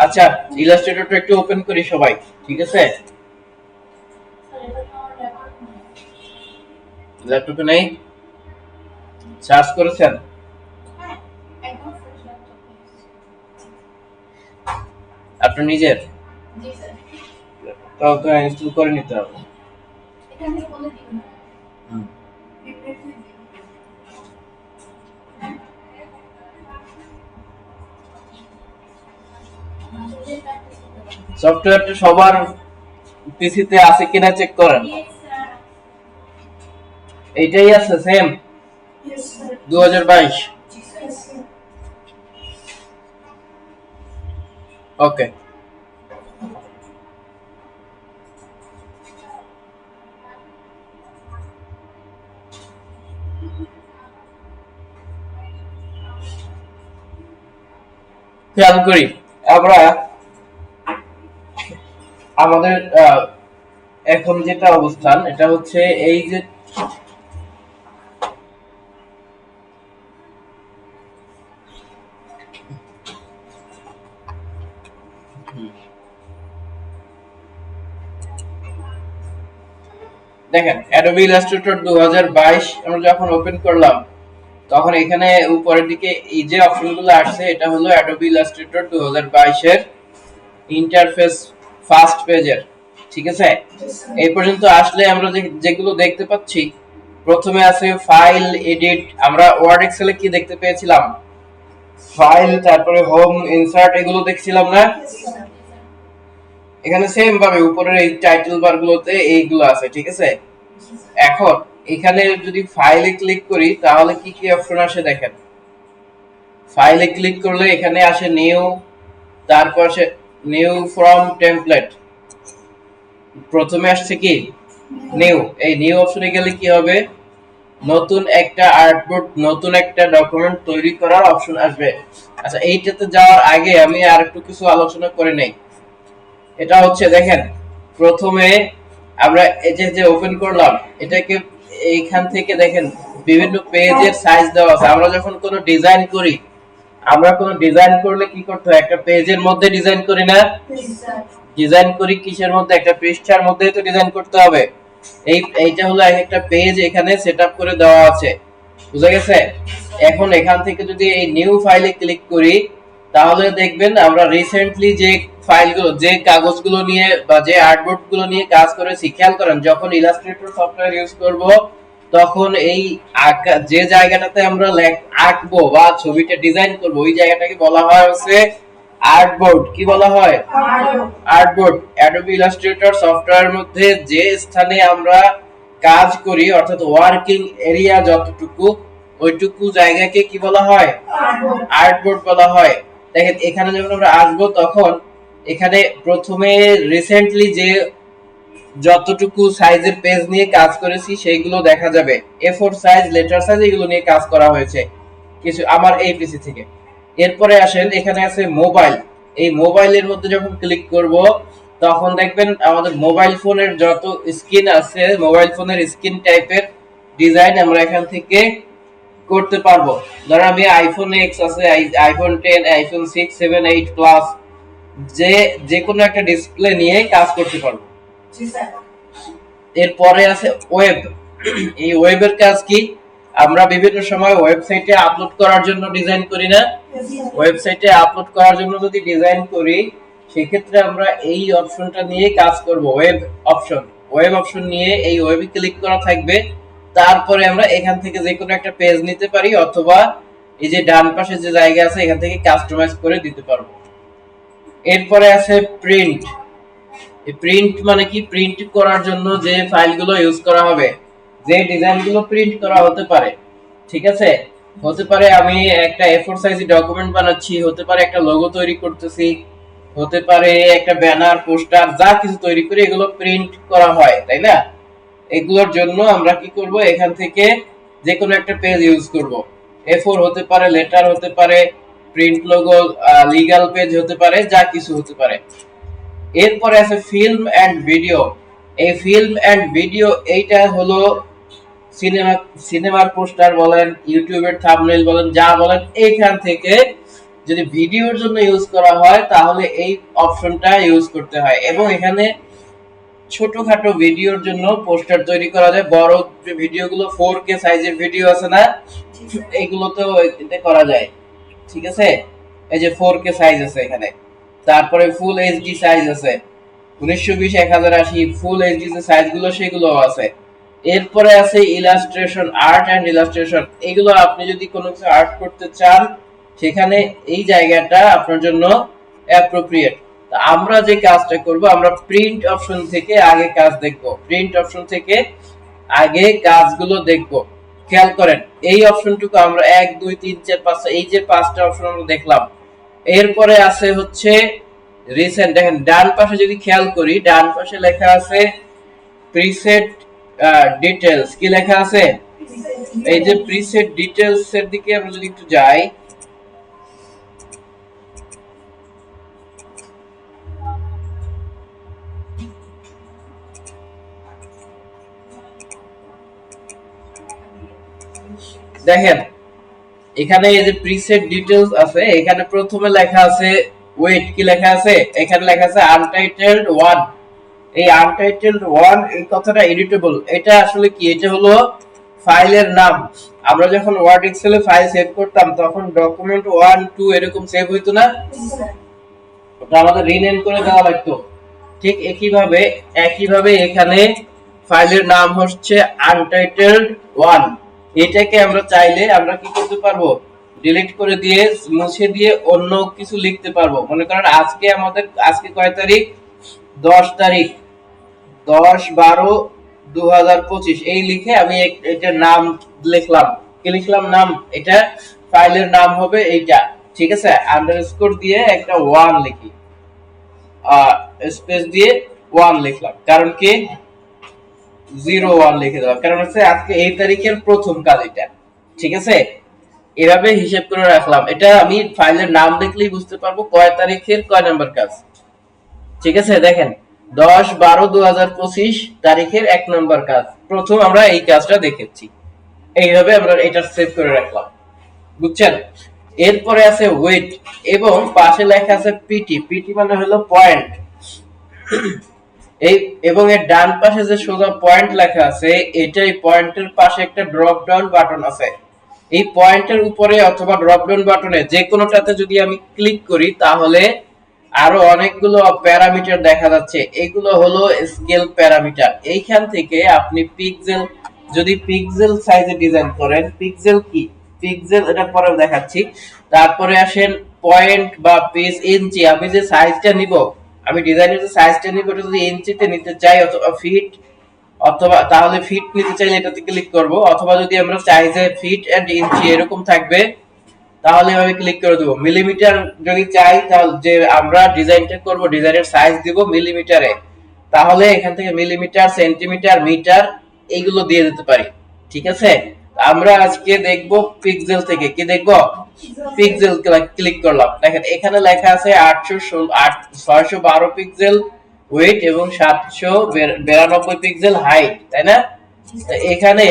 আচ্ছা, ইলাস্ট্রেটরটা একটু ওপেন করি সবাই, ঠিক আছে? ল্যাপটপে নেই, সার্চ করেছেন? আপনার নিজের? তাও তো ইনস্টল করে নিতে হবে। সফটওয়্যারটা সবার পিসিতে আছে কিনা চেক করেন। এইটাই আছে সেম 2022। ওকে, খেয়াল করি আমরা আমাদের এখন যেটা অবস্থান, এটা হচ্ছে এই যে দেখেন Adobe Illustrator 2022 আমরা যখন ওপেন করলাম তখন এখানে উপরের দিকে এই যে অপশনগুলো আসছে এটা হলো Adobe Illustrator 2022 এর ইন্টারফেস ফার্স্ট পেজের, ঠিক আছে? এই পর্যন্ত আসলে আমরা যেগুলো দেখতে পাচ্ছি, প্রথমে আছে ফাইল, এডিট। আমরা ওয়ার্ড এক্সেলে কি দেখতে পেয়েছিলাম? ফাইল, তারপরে হোম, ইনসার্ট, এগুলো দেখছিলাম না? এখানে সেম ভাবে উপরের এই টাইটেল বারগুলোতে এইগুলো আছে, ঠিক আছে? এখন এখানে যদি ফাইলে ক্লিক করি তাহলে কি কি অপশন আসে দেখেন। ফাইলে ক্লিক করলে এখানে আসে নিউ, তারপর আসে নিউ ফ্রম টেমপ্লেট। প্রথমে আসছে কি নিউ, এই নিউ অপশনে গেলে কি হবে, নতুন একটা আর্টবোর্ড, নতুন একটা ডকুমেন্ট তৈরি করার অপশন আসবে। আচ্ছা, এইটাতে যাওয়ার আগে আমি আর একটু কিছু আলোচনা করে নেই। এটা হচ্ছে দেখেন, প্রথমে আমরা এই যে ওপেন করলাম এটাকে, এইখান থেকে দেখেন বিভিন্ন পেজের সাইজ দেওয়া আছে। আমরা যখন কোনো ডিজাইন করি, আমরা কোনো ডিজাইন করলে কি করতে হয়, একটা পেজের মধ্যে ডিজাইন করি না? ডিজাইন করি কিসের মধ্যে? একটা পৃষ্ঠার মধ্যেই তো ডিজাইন করতে হবে। এইটা হলো একটা পেজ এখানে সেটআপ করে দেওয়া আছে, বুঝা গেছে? এখন এখান থেকে যদি এই নিউ ফাইলে ক্লিক করি তাহলে দেখবেন আমরা রিসেন্টলি যে ফাইলগুলো, যে কাগজগুলো নিয়ে বা যে আর্টবোর্ড গুলো নিয়ে কাজ করেছি, খেয়াল করেন যখন ইলাস্ট্রেটর সফটওয়্যার ইউজ করব তখন এই যে জায়গাটাতে আমরা আঁকবো বা ছবিটা ডিজাইন করব ওই জায়গাটাকে বলা হয় হচ্ছে আর্টবোর্ড। কি বলা হয়? আর্টবোর্ড। অ্যাডোবি ইলাস্ট্রেটর সফটওয়্যারের মধ্যে যে স্থানে আমরা কাজ করি, অর্থাৎ ওয়ার্কিং এরিয়া যতটুকু, ওইটুকু জায়গাকে কি বলা হয়? আর্টবোর্ড বলা হয়। দেখেন এখানে যখন আমরা আসবো তখন এখানে প্রথমে রিসেন্টলি যে যতটুকু সাইজের পেজ নিয়ে কাজ করেছি সেইগুলো দেখা যাবে। A4 সাইজ, লেটার সাইজ, এগুলো নিয়ে কাজ করা হয়েছে কিছু আমার এই পিসি থেকে। এরপরে আসেন এখানে আছে মোবাইল। এই মোবাইলের মধ্যে যখন ক্লিক করব তখন দেখবেন আমাদের মোবাইল ফোনের যত স্ক্রিন আছে, মোবাইল ফোনের স্ক্রিন টাইপের ডিজাইন আমরা এখান থেকে করতে পারবো। ধরো আমি আইফোন এক্স আছে, আইফোন 10, আইফোন 6, 7, 8 প্লাস, যে কোনো একটা ডিসপ্লে নিয়ে কাজ করতে পারবো। এরপরে আছে ওয়েব। এই ওয়েবের কাজ কি? আমরা বিভিন্ন সময় ওয়েবসাইটে আপলোড করার জন্য ডিজাইন করি না? ওয়েবসাইটে আপলোড করার জন্য যদি ডিজাইন করি সেক্ষেত্রে আমরা এই অপশনটা নিয়ে কাজ করব, ওয়েব অপশন। ওয়েব অপশন নিয়ে এই ওয়েবে ক্লিক করা থাকবে, তারপরে আমরা এখান থেকে যে কোনো একটা পেজ নিতে পারি অথবা এই যে ডান পাশে যে জায়গা আছে এখান থেকে কাস্টমাইজ করে দিতে পারবো। এরপরে আছে প্রিন্ট। প্রিন্ট মানে কি? প্রিন্ট করার জন্য যে ফাইলগুলো ইউজ করা হবে, যে ডিজাইনগুলো প্রিন্ট করা হতে পারে, ঠিক আছে? হতে পারে আমি একটা A4 সাইজ ডকুমেন্ট বানাচ্ছি, হতে পারে একটা লোগো তৈরি করতেছি, হতে পারে একটা ব্যানার, পোস্টার, যা কিছু তৈরি করে এগুলো প্রিন্ট করা হয়, তাই না? এগুলোর জন্য আমরা কি করব, এখান থেকে যে কোনো একটা পেজ ইউজ করব। A4 হতে পারে, লেটার হতে পারে, প্রিন্ট লোগো, লিগ্যাল পেজ হতে পারে, যা কিছু হতে পারে। এরপরে আছে ফিল্ম এন্ড ভিডিও। এই ফিল্ম এন্ড ভিডিও এইটা হলো সিনেমার পোস্টার বলেন, ইউটিউবের থাম্বনেইল বলেন, যা বলেন, এইখান থেকে যদি ভিডিওর জন্য ইউজ করা হয় তাহলে এই অপশনটা ইউজ করতে হয়। এবং এখানে ছোটখাটো ভিডিওর জন্য পোস্টার তৈরি করা যায়। বড় যে ভিডিওগুলো 4K সাইজের ভিডিও আছে না, এগুলোতেও এতে করা যায়। ঠিক আছে, এই যে 4K সাইজ আছে এখানে, তারপরে ফুল এইচডি সাইজ আছে, 1920 1080 ফুল এইচডি যে সাইজগুলো সেগুলো আছে। এরপরে আছে ইলাস্ট্রেশন, আর্ট এন্ড ইলাস্ট্রেশন। এগুলো আপনি যদি কোনো কিছু আর্ট করতে চান সেখানে এই জায়গাটা আপনার জন্য অ্যাপ্রোপ্রিয়েট। আমরা যে কাজটা করব, আমরা প্রিন্ট অপশন থেকে আগে কাজ দেখব, প্রিন্ট অপশন থেকে আগে কাজগুলো দেখব। খেয়াল করেন এই অপশনটুকু আমরা 1 2 3 4 5 এই যে পাঁচটা অপশন আমরা দেখলাম। এরপরে আছে হচ্ছে রিসেন্ট। দেখেন ডান পাশে যদি খেয়াল করি, ডান পাশে লেখা আছে প্রিসেট ডিটেইলস। কি লেখা আছে? এই যে প্রিসেট ডিটেইলস এর দিকে আমরা যদি একটু যাই, দেখেন এখানে এই যে প্রিসেট ডিটেইলস আছে, এখানে প্রথমে লেখা আছে ওয়েট। কি লেখা আছে? এখানে লেখা আছে আনটাইটেলড 1। এই আনটাইটেলড 1 এই কথাটা এডিটেবল। এটা আসলে কি? এটা হলো ফাইলের নাম। আমরা যখন ওয়ার্ড এক্সেলে ফাইল সেভ করতাম তখন ডকুমেন্ট 1 2 এরকম সেভ হইতো না, ওটা আমাদের রিনেম করে দেওয়া লাগতো। ঠিক একইভাবে এখানে ফাইলের নাম হচ্ছে আনটাইটেলড 1। এটাকে আমরা চাইলে আমরা কি করতে পারবো? ডিলিট করে দিয়ে, মুছে দিয়ে অন্য কিছু লিখতে পারবো। মনে করেন আজকে কয় তারিখ? 10 তারিখ, 10/12/2025 এই লিখে আমি এটার নাম লিখলাম। কি লিখলাম? নাম। এটা ফাইলের নাম হবে এইটা। ঠিক আছে, আন্ডারস্কোর দিয়ে একটা 1 লিখি, স্পেস দিয়ে 1 লিখলাম। কারণ কি 01 লিখে দেওয়া, কারণ হচ্ছে আজকে এই তারিখের প্রথম কাজ এটা। ঠিক আছে, এভাবে হিসাব করে রাখলাম। এটা আমি ফাইলের নাম দেখলেই বুঝতে পারবো কয় তারিখের কয় নাম্বার কাজ। ঠিক আছে, দেখেন 10/12/2025 তারিখের 1 নাম্বার কাজ। প্রথম আমরা এই কাজটা দেখেছি। এইভাবে আমরা এটা সেভ করে রাখলাম। বুঝছেন? এরপরে আছে ওয়েট এবং পাশে লেখা আছে পিটি। পিটি মানে হলো পয়েন্ট। এই এবং এর ডান পাশে যে সোজা পয়েন্ট লেখা আছে, এটাই পয়েন্টের পাশে একটা ড্রপ ডাউন বাটন আছে। এই পয়েন্টের উপরে অথবা ড্রপ ডাউন বাটনে যে কোনোটাতে যদি আমি ক্লিক করি তাহলে আরো অনেকগুলো প্যারামিটার দেখা যাচ্ছে। এগুলো হলো স্কেল প্যারামিটার। এইখান থেকে আপনি পিক্সেল, যদি পিক্সেল সাইজে ডিজাইন করেন, পিক্সেল কি? পিক্সেল এটা পরে দেখাচ্ছি। তারপরে আসেন পয়েন্ট বা পিস, ইঞ্চি। আমি যে সাইজটা নিব, আমি ডিজাইনের যে সাইজটা নিব এটা যদি ইঞ্চিতে নিতে চাই অথবা ফিট, অথবা তাহলে ফিট নিতে চাইলে এটাতে ক্লিক করব। অথবা যদি আমরা চাই যে ফিট এন্ড ইঞ্চি এরকম থাকবে তাহলে আমি ক্লিক করে দেব। মিলিমিটার যদি চাই তাহলে যে আমরা ডিজাইনটা করব, ডিজাইনের সাইজ দিব মিলিমিটারে, তাহলে এখান থেকে মিলিমিটার, সেন্টিমিটার, মিটার এইগুলো দিয়ে দিতে পারি। ঠিক আছে, আমরা আজকে দেখব পিক্সেল থেকে। কি দেখব? পিক্সেল। ক্লিক করলাম। দেখেন এখানে লেখা আছে 612 পিক্সেল ওয়েট এবং 792 পিক্সেল হাইট, তাই না? এখানে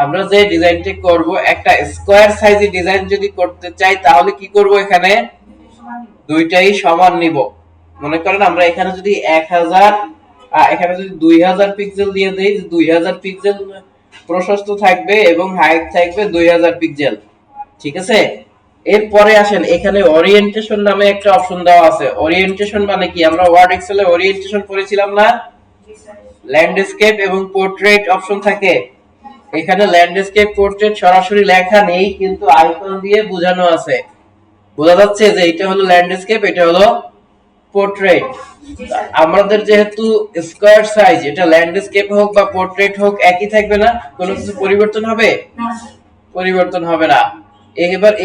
আমরা যে ডিজাইনটি করব, একটা স্কয়ার সাইজে ডিজাইন যদি করতে চাই তাহলে কি করব? এখানে দুইটাই সমান নিব। মনে করেন আমরা এখানে যদি 1000 এখানে যদি 2000 পিক্সেল দিয়ে দেই, 2000 পিক্সেল প্রশস্ত থাকবে এবং হাইট থাকবে 2000 পিক্সেল। ঠিক আছে, এরপরে আসেন এখানে ওরিয়েন্টেশন নামে একটা অপশন দেওয়া আছে। ওরিয়েন্টেশন মানে কি? আমরা ওয়ার্ড এক্সেলে ওরিয়েন্টেশন পড়েছিলাম না? ল্যান্ডস্কেপ এবং পোর্ট্রেট অপশন থাকে। এখানে ল্যান্ডস্কেপ, পোর্ট্রেট সরাসরি লেখা নেই, কিন্তু আইকন দিয়ে বোঝানো আছে। বোঝা যাচ্ছে যে এটা হলো ল্যান্ডস্কেপ, এটা হলো পোর্ট্রেট। আমাদের যেহেতু স্কয়ার সাইজ, এটা ল্যান্ডস্কেপ হোক বা পোর্ট্রেট হোক একই থাকবে না? কোনো কিছু পরিবর্তন হবে? পরিবর্তন হবে না।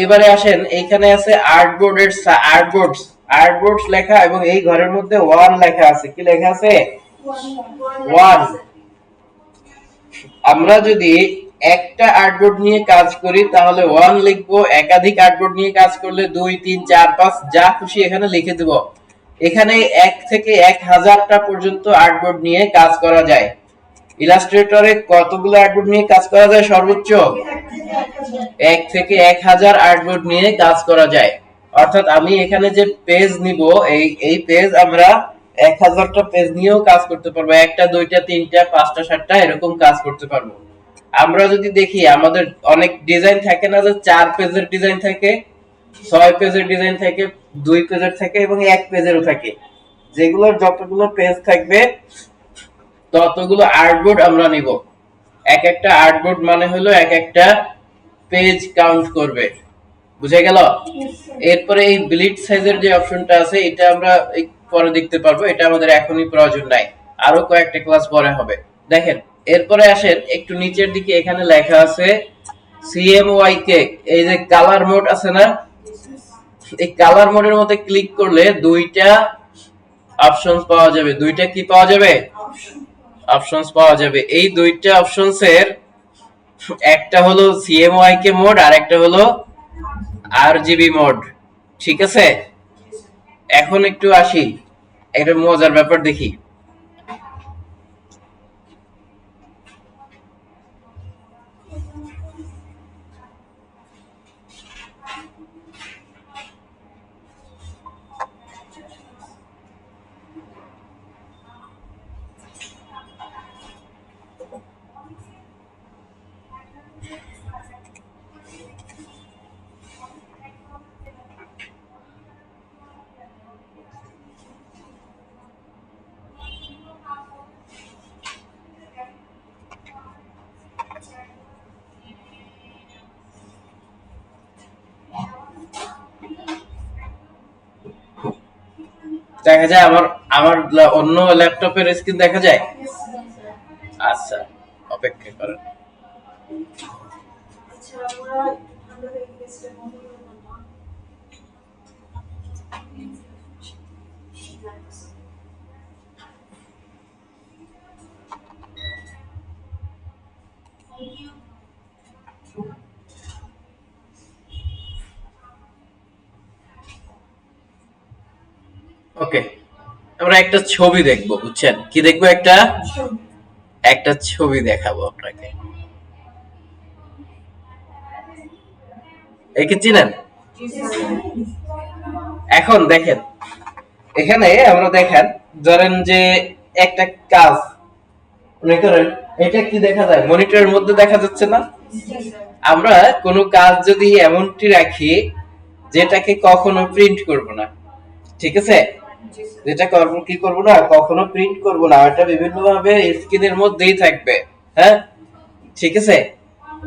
এবারে আসেন, এইখানে আছে আর্টবোর্ডস লেখা এবং এই ঘরের মধ্যে 1 লেখা আছে। কি লেখা আছে? 1। আমরা যদি একটা আর্টবোর্ড নিয়ে কাজ করি তাহলে 1 লিখবো। একাধিক আর্টবোর্ড নিয়ে কাজ করলে 2 3 4 5 যা খুশি এখানে লিখে দেব। এখানে 1 থেকে 1000টা পর্যন্ত আর্টবোর্ড নিয়ে কাজ করা যায়। ইলাস্ট্রেটরে কতগুলো আর্টবোর্ড নিয়ে কাজ করা যায়? সর্বোচ্চ 1 থেকে 1000 আর্টবোর্ড নিয়ে কাজ করা যায়। অর্থাৎ আমি এখানে যে পেজ নিব, এই পেজ আমরা 1000টা পেজ নিয়েও কাজ করতে পারবো, একটা দুইটা তিনটা পাঁচটা সাতটা এরকম কাজ করতে পারবো। আমরা যদি দেখি আমাদের অনেক ডিজাইন থাকে না, যে 4 পেজের ডিজাইন থাকে, 6 পেজের ডিজাইন থাকে, 2 পেজের থাকে এবং 1 পেজেরও থাকে। যেগুলোর যতগুলো পেজ থাকবে ততগুলো আর্টবোর্ড আমরা নিব। এক একটা আর্টবোর্ড মানে হলো এক একটা পেজ কাউন্ট করবে, বুঝে গেল? এরপরে এই ব্লিড সাইজের যে অপশনটা আছে এটা আমরা পরে দেখতে পারবো, এটা আমাদের এখনই প্রয়োজন নাই, আরো কয়েকটা ক্লাস পরে হবে। দেখেন এরপরে আসেন একটু নিচের দিকে, এখানে লেখা আছে সিএমওয়াইকে, এই যে কালার মোড আছে না, এই কালার মোডের মধ্যে ক্লিক করলে দুইটা অপশনস পাওয়া যাবে। দুইটা কি পাওয়া যাবে? অপশনস পাওয়া যাবে। এই দুইটা অপশনস এর একটা হলো সিএমওয়াইকে মোড আর একটা হলো আরজিবি মোড, ঠিক আছে? এখন একটু আসি, একটা মজার ব্যাপার দেখি। দেখা যায় আমার আমার অন্য ল্যাপটপের স্ক্রিন দেখা যায়। আচ্ছা, অপেক্ষা করেন। ওকে, আমরা একটা ছবি দেখবো, বুঝছেন? কি দেখবো? একটা ছবি দেখাবো আপনাকে। একে চিনেন? এখন দেখেন, এখানে আমরা দেখেন, ধরেন যে একটা কাজ মনে করেন, এটা কি দেখা যায়? মনিটরের মধ্যে দেখা যাচ্ছে না? আমরা কোনো কাজ যদি এমনটি রাখি যেটাকে কখনো প্রিন্ট করব না, ঠিক আছে? যেটা কি করব না, কখনো প্রিন্ট করব না, এটা বিভিন্ন ভাবে স্ক্রিনের মধ্যেই থাকবে, হ্যাঁ, ঠিক আছে?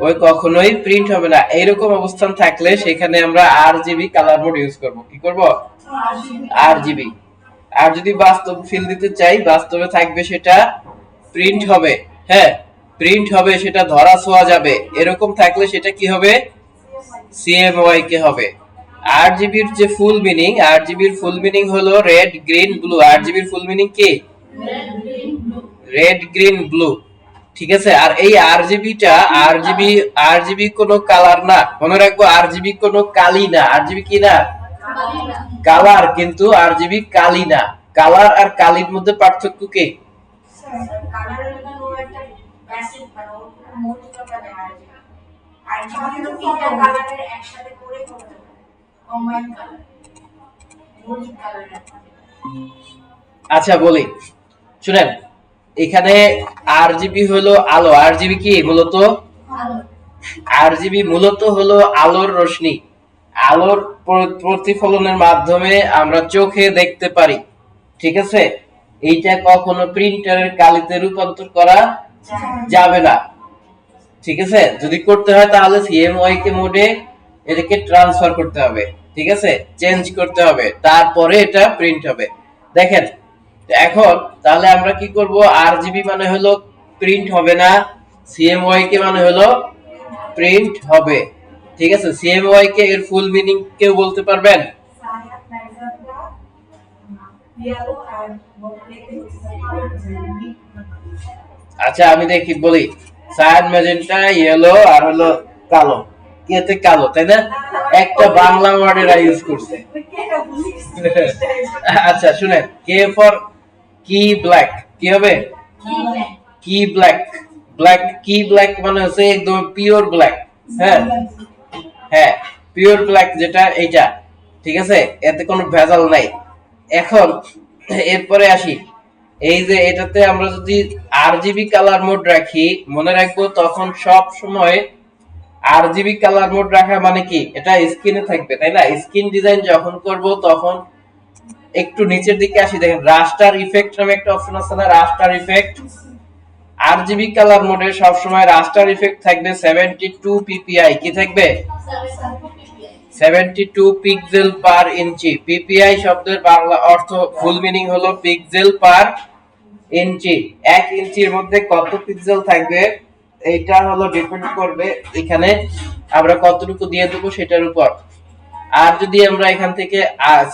ওই কখনোই প্রিন্ট হবে না। এইরকম অবস্থান থাকলে সেখানে আমরা আরজিবি কালার মোড ইউজ করব। কি করব? আরজিবি। আর যদি বাস্তব ফিল দিতে চাই, বাস্তবে থাকবে, সেটা প্রিন্ট হবে, হ্যাঁ, প্রিন্ট হবে, সেটা ধরা ছোঁয়া যাবে, এরকম থাকলে সেটা কি হবে? সিএমওয়াইকে হবে। আরজিবির যে ফুল মিনিং, আরজিবির ফুল মিনিং হলো রেড গ্রিন ব্লু। আরজিবির ফুল মিনিং কি? রেড গ্রিন ব্লু, ঠিক আছে? আর এই আরজিবিটা, আরজিবি কোনো কালার না, মনে রাখবো, আরজিবি কোনো কালি না। আরজিবি কি না? কালার, কিন্তু আরজিবি কালি না। কালার আর কালির মধ্যে পার্থক্য কি? আচ্ছা বলি, শুনেন, এখানে আরজিবি হলো আলো। আরজিবি কি মূলত? আরজিবি মূলত হলো আলোর রশ্মি। আলোর প্রতিফলনের মাধ্যমে আমরা চোখে দেখতে পারি, ঠিক আছে? এইটা কখনো প্রিন্টারের কালিতে রূপান্তর করা যাবে না, ঠিক আছে? যদি করতে হয় তাহলে সিএমওয়াইকে মোডে এটাকে ট্রান্সফার করতে হবে, ঠিক আছে? চেঞ্জ করতে হবে, তারপরে এটা প্রিন্ট হবে। দেখেন এখন তাহলে আমরা কি করব? আরজিবি মানে হলো প্রিন্ট হবে না, সিএমওয়াইকে মানে হলো প্রিন্ট হবে, ঠিক আছে? সিএমওয়াইকে এর ফুল মিনিং কেউ বলতে পারবেন? আচ্ছা আমি দেখি, বলি, সায়ান, ম্যাজেন্টা, ইয়েলো আর হলো কালো। কেতে কালো, তাই না? একটা বাংলা ওয়ার্ডের ইউজ করছে। আচ্ছা শুনেন, কে ফর কি ব্ল্যাক, কি হবে? কি ব্ল্যাক। ব্ল্যাক, কি ব্ল্যাক মানে হচ্ছে একদম পিওর ব্ল্যাক, হ্যাঁ হ্যাঁ, পিওর ব্ল্যাক যেটা এইটা। ঠিক আছে, এতে কোনো ভেজাল নাই। এখন এরপরে আসি, এই যে এটাতে আমরা যদি আরজিবি কালার মোড রাখি, মনে রাখবো তখন সব সময় আরজিবি কালার মোড রাখা মানে কি, এটা স্ক্রিনে থাকবে তাই না। স্ক্রিন ডিজাইন যখন করব তখন একটু নিচের দিকে আসি, দেখেন রাস্টার ইফেক্ট নামে একটা অপশন আছে না, রাস্টার ইফেক্ট। আরজিবি কালার মোডে সব সময় রাস্টার ইফেক্ট থাকবে 72 পিপিআই। কি থাকবে? 72 পিক্সেল পার ইঞ্চি। পিপিআই শব্দের বাংলা অর্থ ফুল মিনিং হলো পিক্সেল পার ইঞ্চি। 1 ইঞ্চির মধ্যে কত পিক্সেল থাকবে এইটা হলো ডিপেন্ড করবে এখানে আমরা কতটুকু দিয়ে দেবো সেটার উপর। আর যদি আমরা এখান থেকে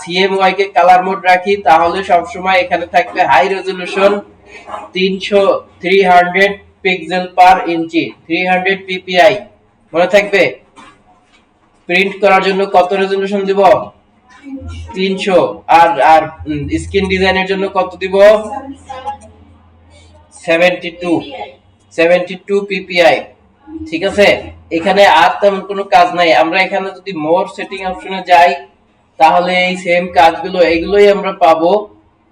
সিএমওয়াই কে কালার মোড রাখি তাহলে সব সময় এখানে থাকবে হাই রেজোলিউশন 300 পিক্সেল পার ইঞ্চি, 300 পিপিআই। মনে থাকবে। প্রিন্ট করার জন্য কত রেজোলিউশন দিব? 300। আর আর স্ক্রিন ডিজাইনের জন্য কত দিব? 72 পিপিআই। ঠিক আছে, এখানে আর তেমন কোনো কাজ নাই। আমরা এখানে যদি মোর সেটিং অপশনে যাই তাহলে এই সেম কাজগুলো এইগুলোই আমরা পাবো।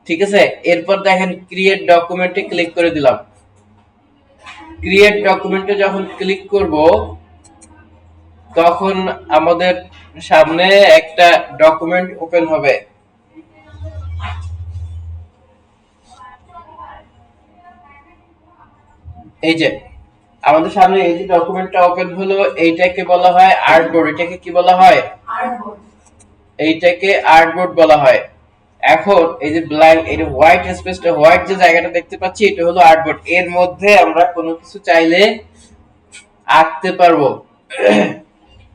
ঠিক আছে, এরপর দেখেন ক্রিয়েট ডকুমেন্টে ক্লিক করে দিলাম। ক্রিয়েট ডকুমেন্টে যখন ক্লিক করব তখন আমাদের সামনে একটা ডকুমেন্ট ওপেন হবে। এই যে আমাদের সামনে এই যে ডকুমেন্টটা ওপেন হলো, এইটাকে বলা হয় আর্টবোর্ড। এটাকে কি বলা হয়? আর্টবোর্ড। এইটাকে আর্টবোর্ড বলা হয়। এখন এই যে ব্ল্যাঙ্ক, এই যে হোয়াইট স্পেসটা, হোয়াইট যে জায়গাটা দেখতে পাচ্ছি এটা হলো আর্টবোর্ড। এর মধ্যে আমরা কোনো কিছু চাইলে আঁকতে পারবো।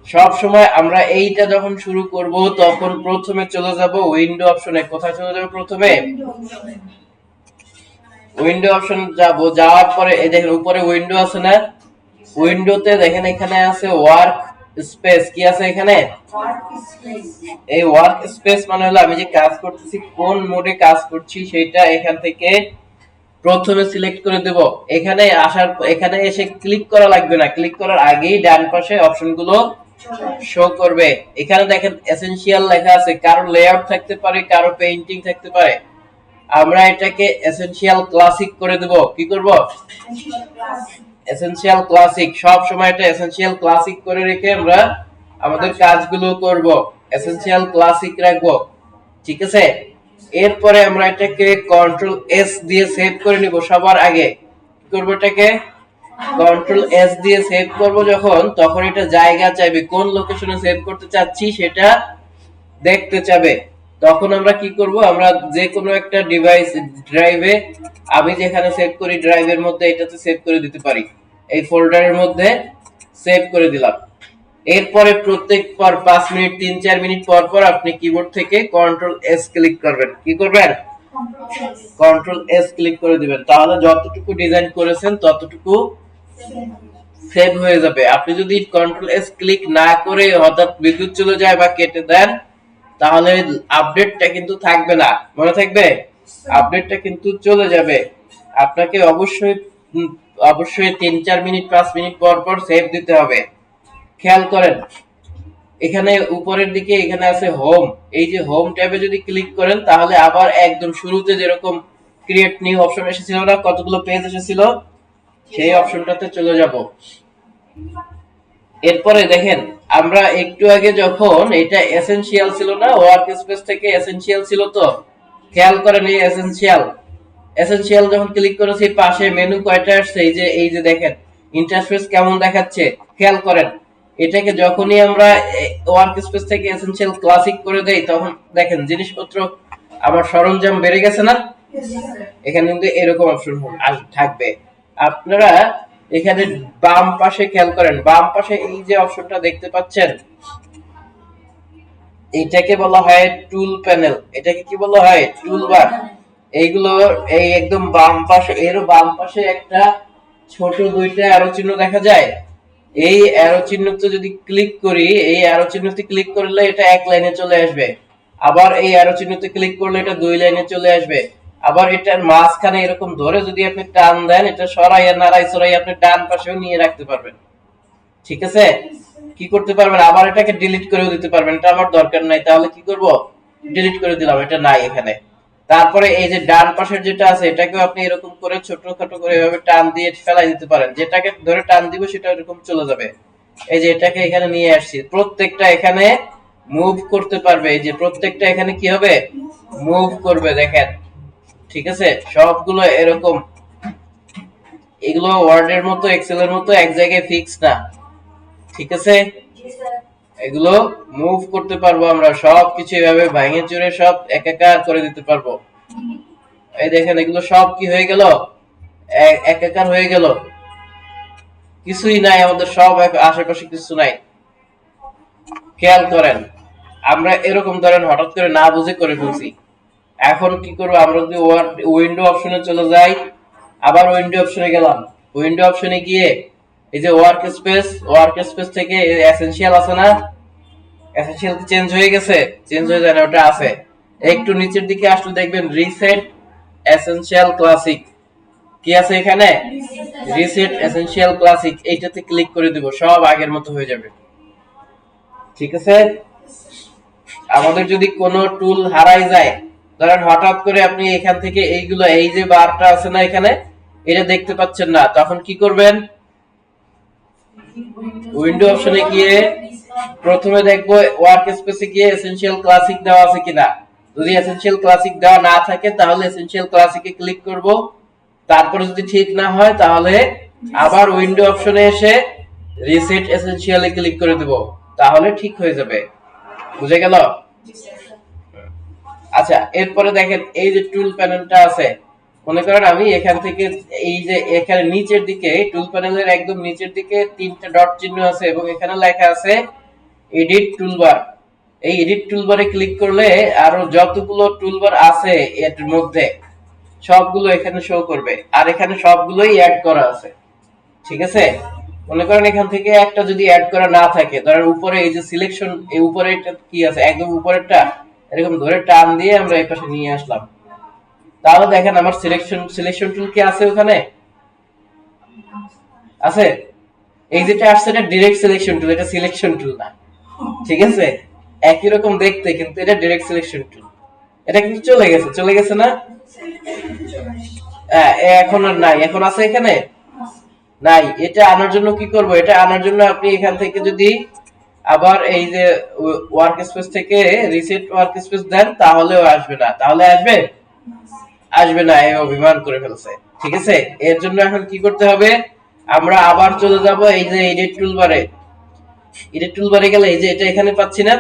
সব সময় আমরা এইটা যখন শুরু করব তখন প্রথমে চলে যাব উইন্ডো অপশনে। কোথায় চলে যাব প্রথমে? উইন্ডো অপশন যাব। যাওয়ার পরে এই দেখেন উপরে উইন্ডো আছে না, উইন্ডোতে দেখেন এখানে আছে ওয়ার্ক স্পেস। কি আছে এখানে? এই ওয়ার্ক স্পেস মানে হলো আমি যে কাজ করতেছি, কোন মোডে কাজ করছি সেটা এখান থেকে প্রথমে সিলেক্ট করে দেব। এখানে আসার এখানে এসে ক্লিক করা লাগবে না, ক্লিক করার আগেই ডান পাশে অপশনগুলো শো করবে। এখানে দেখেন এসেনশিয়াল লেখা আছে, কারো লেআউট থাকতে পারে, কারো পেইন্টিং থাকতে পারে। আমরা এটাকে এসেনশিয়াল ক্লাসিক করে দেব। কি করব? Essential classic. সব সময় এটা এসেনশিয়াল ক্লাসিক করে রেখে আমরা আমাদের কাজগুলো করব। এসেনশিয়াল ক্লাসিক রাখবো। ঠিক আছে, এরপরে আমরা এটাকে কন্ট্রোল এস দিয়ে সেভ করে নিব। সবার আগে কি করব? এটাকে কন্ট্রোল এস দিয়ে সেভ করব যখন, তখন এটা জায়গা চাইবে, কোন লোকেশনে সেভ করতে চাচ্ছি সেটা দেখতে চাবে। তখন আমরা কি করব? আমরা যে কোনো একটা ডিভাইস ড্রাইভে, আমি যেখানে সেভ করি ড্রাইভের মধ্যে এটাতে সেভ করে দিতে পারি। এই ফোল্ডারের মধ্যে সেভ করে দিলাম। এরপরে প্রত্যেক পর 5 মিনিট 3-4 মিনিট পর পর আপনি কিবোর্ড থেকে কন্ট্রোল এস ক্লিক করবেন। কি করবেন? কন্ট্রোল এস ক্লিক করে দিবেন। তাহলে যতটুকু ডিজাইন করেছেন ততটুকু সেভ হয়ে যাবে। আপনি যদি কন্ট্রোল এস ক্লিক না করে হঠাৎ বিদ্যুৎ চলে যায় বা কেটে দেন তাহলে আপডেটটা কিন্তু থাকবে না। মনে থাকবে? আপডেটটা কিন্তু চলে যাবে। আপনাকে অবশ্যই অবশ্যই 3-4 মিনিট 5 মিনিট পর পর সেভ দিতে হবে। খেয়াল করেন এখানে উপরের দিকে এখানে আছে হোম। এই যে হোম ট্যাবে যদি ক্লিক করেন তাহলে আবার একদম শুরুতে যেরকম ক্রিয়েট নিউ অপশন এসেছিল না, কতগুলো পেজ এসেছিল, সেই অপশনটাতে চলে যাব। এরপরে দেখেন আমরা একটু আগে যখন এটা এসেনশিয়াল ছিল না, ওয়ার্ক স্পেস থেকে এসেনশিয়াল ছিল, তো খেয়াল করেন এই এসেনশিয়াল এসেনশিয়াল যখন ক্লিক করেছি পাশে মেনু কয়টা আসছে, এই যে দেখেন ইন্টারফেস কেমন দেখাচ্ছে। খেয়াল করেন এটাকে যখনই আমরা ওয়ার্ক স্পেস থেকে এসেনশিয়াল ক্লাসিক করে দেই তখন দেখেন জিনিসপত্র আমার সরঞ্জাম বেড়ে গেছে না। এখানে কিন্তু এরকম অপশন থাকবে। আপনারা এখানে বাম পাশে খেয়াল করেন, বাম পাশে এই যে অপশনটা দেখতে পাচ্ছেন এটাকে বলা হয় টুল প্যানেল। এটাকে কি বলা হয়? টুলবার। এইগুলো এই একদম বাম পাশে, এর বাম পাশে একটা ছোট দুইটা অ্যারো চিহ্ন দেখা যায়। এই অ্যারো চিহ্নতে যদি ক্লিক করি, এই অ্যারো চিহ্নতে ক্লিক করলে এটা এক লাইনে চলে আসবে। আবার এই অ্যারো চিহ্নতে ক্লিক করলে এটা দুই লাইনে চলে আসবে। আবার এটার মাঝখানে এরকম ধরে যদি আপনি টান দেন এটা সরাইয়া নাড়াই সরাই আপনি ডান পাশেও নিয়ে রাখতে পারবেন। ঠিক আছে, কি করতে পারবেন, আবার এটাকে ডিলিট করেও দিতে পারবেন। এটা আমার দরকার নাই, তাহলে কি করব, ডিলিট করে দিলাম, এটা নাই এখানে। তারপরে এই যে ডান পাশের যেটা আছে এটাকেও আপনি এরকম করে ছোটখাটো করে এভাবে টান দিয়ে ফেলাই দিতে পারেন। যেটাকে ধরে টান দিব সেটা এরকম চলে যাবে। এই যে এটাকে এখানে নিয়ে আসছি, প্রত্যেকটা এখানে মুভ করতে পারবে। এই যে প্রত্যেকটা এখানে কি হবে, মুভ করবে, দেখেন। ঠিক আছে, সবগুলো এরকম। এগুলো ওয়ার্ডের মতো এক্সেলের মতো এক জায়গায় ফিক্স না, ঠিক আছে। এগুলো মুভ করতে পারবো আমরা, সব কিছু এভাবে ভাঙে চুরে সব একাকার করে দিতে পারবো। এই দেখেন এগুলো সব কি হয়ে গেল, একাকার হয়ে গেল, কিছুই নাই আমাদের, সব আশেপাশে কিছু নাই। খেয়াল করেন, আমরা এরকম ধরেন হঠাৎ করে না বুঝে করে ফেলছি। এখন কি করবো, আমরা যদি উইন্ডো অপশনে চলে যাই, আবার উইন্ডো অপশনে গেলাম, উইন্ডো অপশনে গিয়ে এই যে ওয়ার্ক স্পেস থেকে এসেনশিয়াল আছে না, এসেনশিয়াল চেঞ্জ হয়ে গেছে, চেঞ্জ হয়ে যায় না, ওটা আছে। একটু নিচের দিকে আসলে দেখবেন রিসেট এসেনশিয়াল ক্লাসিক, কি আছে এখানে, রিসেট এসেনশিয়াল ক্লাসিক, এইটাতে ক্লিক করে দিব, সব আগের মতো হয়ে যাবে। ঠিক আছে, আমাদের যদি কোনো টুল হারাই যায়, ধরেন হঠাৎ করে আপনি এখান থেকে এইগুলো, এই যে বারটা আছে না এখানে, এটা দেখতে পাচ্ছেন না, তখন কি করবেন, উইন্ডো অপশনে গিয়ে প্রথমে দেখবো ওয়ার্ক স্পেসে গিয়ে এসেনশিয়াল ক্লাসিক দেওয়া আছে কিনা। যদি এসেনশিয়াল ক্লাসিক দেওয়া না থাকে তাহলে এসেনশিয়াল ক্লাসিকে ক্লিক করব। তারপরে যদি ঠিক না হয় তাহলে আবার উইন্ডো অপশনে এসে রিসেট এসেনশিয়ালে ক্লিক করে দেব, তাহলে ঠিক হয়ে যাবে। বুঝে গেল? আচ্ছা, এরপরে দেখেন এই যে টুল প্যানেলটা আছে, মনে করেন আমি এখান থেকে এই যে এখানে নিচের দিকে টুল প্যানেলের একদম নিচের দিকে তিনটা ডট চিহ্ন আছে এবং এখানে লেখা আছে এডিট টুলবার। এই এডিট টুলবারে ক্লিক করলে আরো যতগুলো টুলবার আছে এর মধ্যে সবগুলো এখানে শো করবে, আর এখানে সবগুলোই অ্যাড করা আছে। ঠিক আছে, মনে করেন এখান থেকে একটা যদি অ্যাড করা না থাকে, ধরেন উপরে এই যে সিলেকশন, এই উপরে এটা কি আছে, একদম উপরেরটা এরকম ধরে টান দিয়ে আমরা এই পাশে নিয়ে আসলাম, তাহলে দেখেন আমার সিলেকশন টুল কি আছে ওখানে, আছে। এই যেটা আসছে এটা ডাইরেক্ট সিলেকশন টুল, এটা সিলেকশন টুল না। ঠিক আছে, একই রকম দেখতে কিন্তু এটা ডাইরেক্ট সিলেকশন টুল। এটা কিন্তু চলে গেছে না, এখন আর নাই, এখন আছে এখানে নাই। এটা আনার জন্য কি করব, এটা আনার জন্য আপনি এখান থেকে যদি আবার এই যে ওয়ার্ক স্পেস থেকে রিসেট ওয়ার্ক স্পেস দেন তাহলেও আসবে না, তাহলে আসবে না, এই অভিমান করে ফেলছে। ঠিক আছে, এর জন্য এখন কি করতে হবে, আমরা আবার চলে যাব এই যে এডিট টুলবারে। এডিট টুলবারে গেলে এই যে এটা এখানে পাচ্ছি না,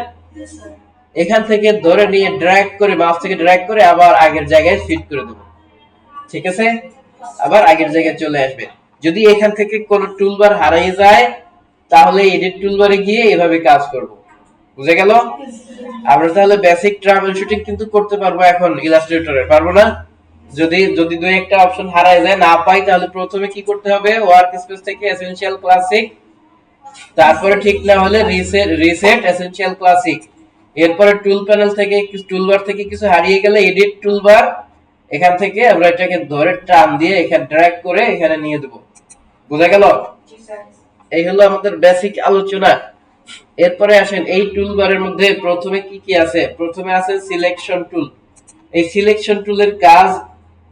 এখান থেকে ধরে নিয়ে ড্র্যাগ করে, মাউস থেকে ড্র্যাগ করে আবার আগের জায়গায় ফিট করে দেব। ঠিক আছে, আবার আগের জায়গায় চলে আসবে। যদি এখান থেকে কোন টুলবার হারিয়ে যায় তাহলে এডিট টুলবারে গিয়ে এভাবে কাজ করব। বুঝে গেল? আমরা তাহলে বেসিক ট্রাভেল শুটিং কিন্তু করতে পারবো এখন ইলাস্ট্রেটরে, পারবো না? যদি দুই একটা অপশন হারায় যায়, না পাই, তাহলে প্রথমে কি করতে হবে, ওয়ার্ক স্পেস থেকে এসেনশিয়াল ক্লাসিক, তারপরে ঠিক না হলে রিসেট এসেনশিয়াল ক্লাসিক, এরপরে টুল প্যানেল থেকে টুলবার থেকে কিছু হারিয়ে গেলে এডিট টুলবার, এখান থেকে আমরা এটাকে ধরে টান দিয়ে এখানে ড্র্যাগ করে এখানে নিয়ে দেব। বুঝা গেল? এই হলো আমাদের বেসিক আলোচনা। এরপরে আসেন এই টুলবারের মধ্যে প্রথমে কি কি আছে। প্রথমে আছে সিলেকশন টুল। এই সিলেকশন টুলের কাজ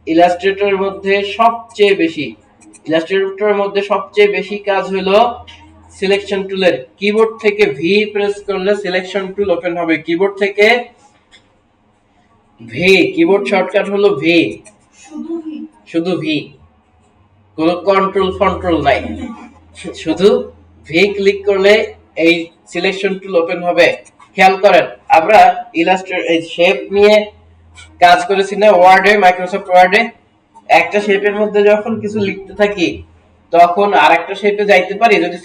ইলাস্ট্রেটরের মধ্যে সবচেয়ে বেশি কাজ হলো সিলেকশন টুলের। কিবোর্ড থেকে ভি প্রেস করলে সিলেকশন টুল ওপেন হবে। কিবোর্ড থেকে ভি, কিবোর্ড শর্টকাট হলো ভি, শুধু ভি, কোনো কন্ট্রোল নাই, শুধু ভি ক্লিক করলে এই সিলেকশন টুল ওপেন হবে। খেয়াল করেন, আমরা এই শেপ নিয়ে কাজ করেছি না ওয়ার্ডে, মাইক্রোসফট ওয়ার্ডে। একটা শেপের মধ্যে যখন কিছু লিখতে থাকি তখন আরেকটা শেপে যাইতে পারি, যদি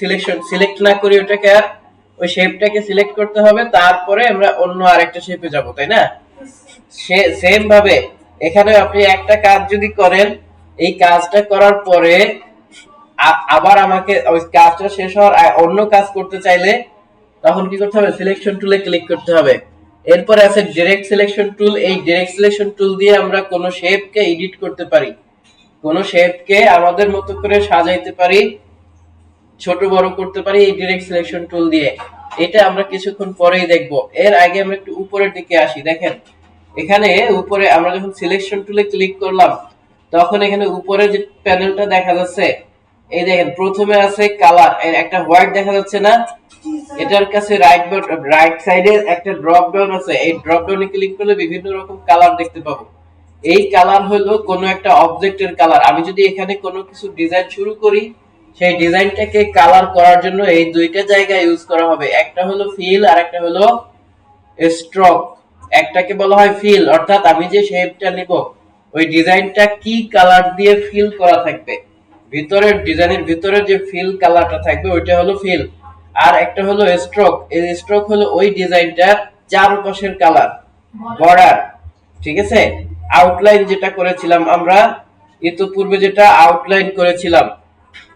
সিলেক্ট না করি ওটাকে, আর ওই শেপটাকে সিলেক্ট করতে হবে, তারপরে আমরা অন্য আরেকটা শেপে যাব, তাই না? সেম ভাবে এখানে আপনি একটা কাজ যদি করেন, এই কাজটা করার পরে আবার আমাকে ওই কাজটা শেষ হওয়ার অন্য কাজ করতে চাইলে তখন কি করতে হবে, সিলেকশন টুলে ক্লিক করতে হবে। এরপরে আছে ডাইরেক্ট সিলেকশন টুল। এই ডাইরেক্ট সিলেকশন টুল দিয়ে আমরা কোনো শেপকে এডিট করতে পারি, কোনো শেপকে আমাদের মতো করে সাজাইতে পারি, ছোট বড় করতে পারি এই ডিরেক্ট সিলেকশন টুল দিয়ে। এটা আমরা কিছুক্ষণ পরেই দেখব। এর আগে আমরা একটু উপরের দিকে আসি। দেখেন এখানে উপরে আমরা যখন সিলেকশন টুলে ক্লিক করলাম তখন এখানে উপরে যে প্যানেলটা দেখা যাচ্ছে, এই দেখেন প্রথমে আছে কালার, এর একটা হোয়াইট দেখা যাচ্ছে না, এটার কাছে রাইট সাইডে একটা ড্রপ ডাউন আছে, এই ড্রপ ডাউনে ক্লিক করলে বিভিন্ন রকম কালার দেখতে পাবো। এই কালার হলো কোনো একটা অবজেক্টের কালার। আমি যদি এখানে কোনো কিছু ডিজাইন শুরু করি, সেই ডিজাইনটাকে কালার করার জন্য এই দুইটা জায়গা ইউজ করা হবে। একটা হলো ফিল আর একটা হলো স্ট্রোক। একটাকে বলা হয় ফিল, অর্থাৎ আমি যে শেপটা নিব ওই ডিজাইনটা কি কালার দিয়ে ফিল করা থাকবে, ভিতরের ডিজাইনের ভিতরে যে ফিল কালারটা থাকবে ওইটা হলো ফিল। আর একটা হলো স্ট্রোক, এই স্ট্রোক হলো ওই ডিজাইনটার চারপাশের কালার, বর্ডার। ঠিক আছে, আউটলাইন যেটা করেছিলাম আমরা ইতিপূর্বে, যেটা আউটলাইন করেছিলাম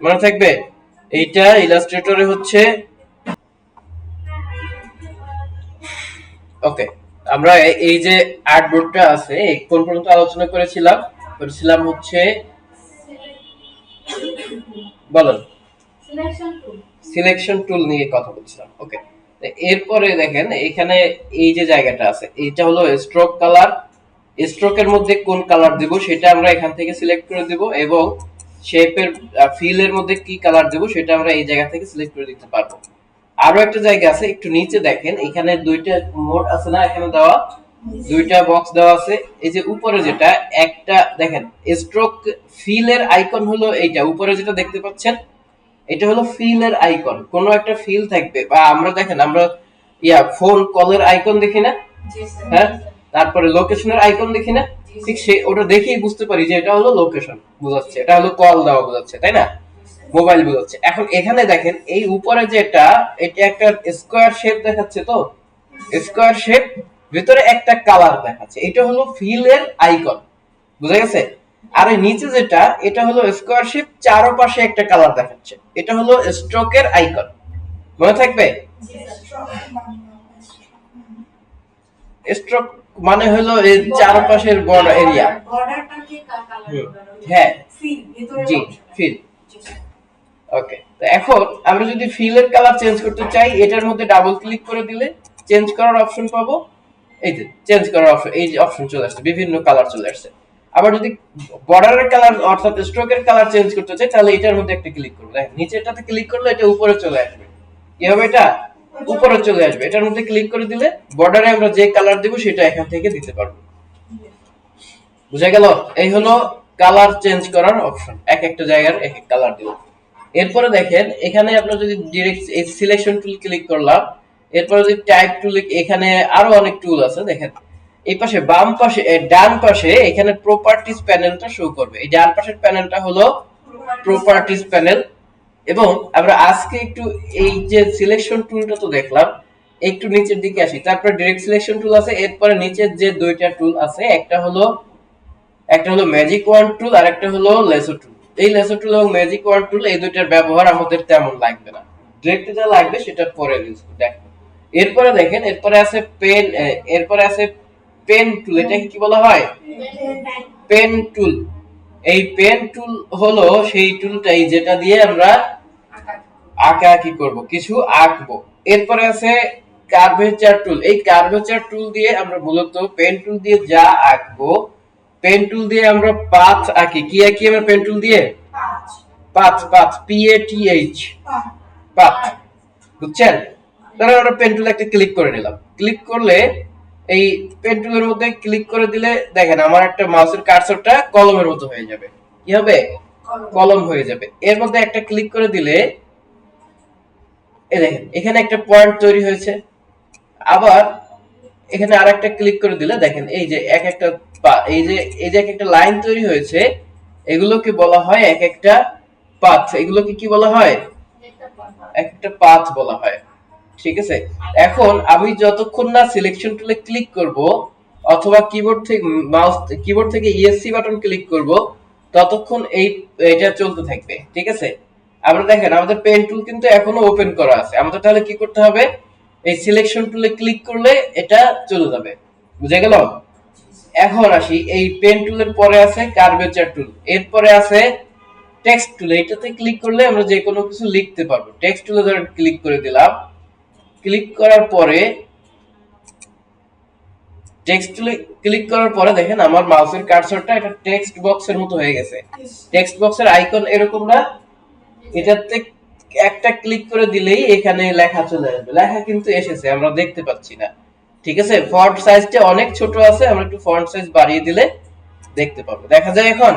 মনে থাকবে, এইটা ইলাস্ট্রেটরে হচ্ছে। ওকে, আমরা এই যে আর্টবোর্ডটা আছে কোন পর্যন্ত আলোচনা করেছিলাম? করেছিলাম হচ্ছে, বলেন, সিলেকশন টুল নিয়ে কথা বলছিলাম। ওকে, এরপরে দেখেন এখানে এই যে জায়গাটা আছে, এটা হলো স্ট্রোক কালার। স্ট্রোকের মধ্যে কোন কালার দেব সেটা আমরা এখান থেকে সিলেক্ট করে দেব, এবং শেপের ফিলের মধ্যে কি কালার দেব সেটা আমরা এই জায়গা থেকে সিলেক্ট করে দিতে পারবো। আরো একটা জায়গা আছে, একটু নিচে দেখেন, এখানে দুইটা মোড আছে না, এখানে দেওয়া দুইটা বক্স দেওয়া আছে। এই যে উপরে যেটা একটা দেখেন স্ট্রোক ফিলের আইকন হলো এইটা, উপরে যেটা দেখতে পাচ্ছেন এটা হলো ফিলের আইকন। কোনো একটা ফিল থাকবে, বা আমরা দেখেন আমরা ফোন কলের আইকন দেখি না, হ্যাঁ, তারপরে লোকেশনের আইকন দেখি না, ঠিক সে ওটা দেখেই বুঝতে পারি যে এটা হলো লোকেশন বোঝাচ্ছে, এটা হলো কল দেওয়া বোঝাচ্ছে, তাই না, মোবাইল বোঝাচ্ছে। এখন এখানে দেখেন এই উপরে যেটা, এটা একটা স্কোয়ার শেপ দেখাচ্ছে, তো স্কোয়ার শেপ ভিতরে একটা কালার দেখাচ্ছে, এটা হলো ফিলের আইকন, বুঝা গেছে। আর এই নিচে যেটা, এটা হলো স্কোয়ার শেপ, চারপাশে একটা কালার দেখাচ্ছে, এটা হলো স্ট্রোকের আইকন, মনে থাকবে। স্ট্রোক মানে হলো এই চারপাশের বর্ডার এরিয়া, হ্যাঁ, জি, ফিল। ওকে, তো এখন আমরা যদি ফিলের কালার চেঞ্জ করতে চাই, এটার মধ্যে ডাবল ক্লিক করে দিলে চেঞ্জ করার অপশন পাবো। এই যে চেঞ্জ করার অপশন, এই যে অপশন চলে আসছে, বিভিন্ন কালার চলে আসছে। আবার যদি বর্ডারের কালার অর্থাৎ স্ট্রোকের কালার চেঞ্জ করতে চাই, তাহলে এটার মধ্যে একটা ক্লিক করব। দেখেন নিচেরটাতে ক্লিক করলে এটা উপরে চলে আসবে, কি হবে, এটা উপরে চলে আসবে। এটার মধ্যে ক্লিক করে দিলে বর্ডারে আমরা যে কালার দেব সেটা এখান থেকে দিতে পারবো। বুঝা গেল? এই হলো কালার চেঞ্জ করার অপশন, এক একটা জায়গার এক এক কালার দিব। এরপরে দেখেন এখানে আপনারা যদি ডিরেক্ট এই সিলেকশন টুল ক্লিক করলাম, এরপরে যদি টাইপ টুল, এখানে আরো অনেক টুল আছে। দেখেন এই পাশে বাম পাশে, ডান পাশে এখানে প্রপার্টিজ প্যানেলটা শো করবে। এই ডান পাশের প্যানেলটা হলো প্রপার্টিজ প্যানেল। এবং আমরা আজকে একটু এই যে সিলেকশন টুলটা তো দেখলাম, একটু নিচের দিকে আসি। তারপরে ডাইরেক্ট সিলেকশন টুল আছে, এরপরে নিচের যে দুইটা টুল আছে, একটা হলো ম্যাজিক ওয়ান্ড টুল আর একটা হলো লেসো টুল। এই লেসো টুল এবং ম্যাজিক ওয়ান্ড টুল এই দুইটার ব্যবহার আমাদের তেমন লাগবে না, ডিরেক্ট যা লাগবে সেটা পরে দেখো। এরপরে দেখেন, এরপরে আছে পেন টুল। এটাকে কি বলা হয়? Pen tool. এই পেন টুল হলো সেই টুলটাই যেটা দিয়ে আমরা আঁকাআঁকি করব, কিছু আঁকবো। এরপরে আছে কার্ভেচার টুল। এই কার্ভেচার টুল দিয়ে আমরা মূলত পেন টুল দিয়ে যা আঁকবো, পেন টুল দিয়ে আমরা পাথ আঁকি। কি আঁকি আমরা পেন টুল দিয়ে? পাথ, PATH, পাথ, বুঝছেন? তাহলে আমরা পেন টুল একটা ক্লিক করে নিলাম। ক্লিক করলে এই পেন টুলের মধ্যে ক্লিক করে দিলে দেখেন আমার একটা মাউসের কার্সরটা কলমের মতো হয়ে যাবে। কি হবে? কলম হয়ে যাবে। এর মধ্যে একটা ক্লিক করে দিলে এই দেখেন এখানে একটা পয়েন্ট তৈরি হয়েছে। আবার এখানে আরেকটা ক্লিক করে দিলে দেখেন এই যে এক একটা এই যে এক একটা লাইন তৈরি হয়েছে, এগুলোকে বলা হয় এক একটা পাথ। এগুলোকে কি বলা হয়? এক একটা পাথ বলা হয়। ঠিক আছে, এখন আমি যতক্ষণ না সিলেকশন টুলে ক্লিক করব অথবা কিবোর্ড থেকে ESC বাটন ক্লিক করব, ততক্ষণ এটা চলতে থাকবে। ঠিক আছে, আমরা দেখেন আমাদের পেন টুল কিন্তু এখনো ওপেন করা আছে। আমাদের তাহলে কি করতে হবে? এই সিলেকশন টুলে ক্লিক করলে এটা চলে যাবে। বুঝা গেল? এখন আসি, এই পেন টুলের পরে আছে কার্ভেচার টুল, এরপরে আছে টেক্সট টুলে, এটাতে ক্লিক করলে আমরা যে কোনো কিছু লিখতে পারবো। টেক্সট টুলে ধরেন ক্লিক করে দিলাম, ক্লিক করার পরে টেক্সট টুলে ক্লিক করার পরে দেখেন আমার মাউসের কার্সরটা এটা টেক্সট বক্সের মতো হয়ে গেছে। টেক্সট বক্সের আইকন এরকম না, এটাতে একটা ক্লিক করে দিলেই এখানে লেখা চলে আসবে। লেখা কিন্তু এসেছে, আমরা দেখতে পাচ্ছি না। ঠিক আছে, ফন্ট সাইজটা অনেক ছোট আছে, আমরা একটু ফন্ট সাইজ বাড়িয়ে দিলে দেখতে পাবো, দেখা যায় এখন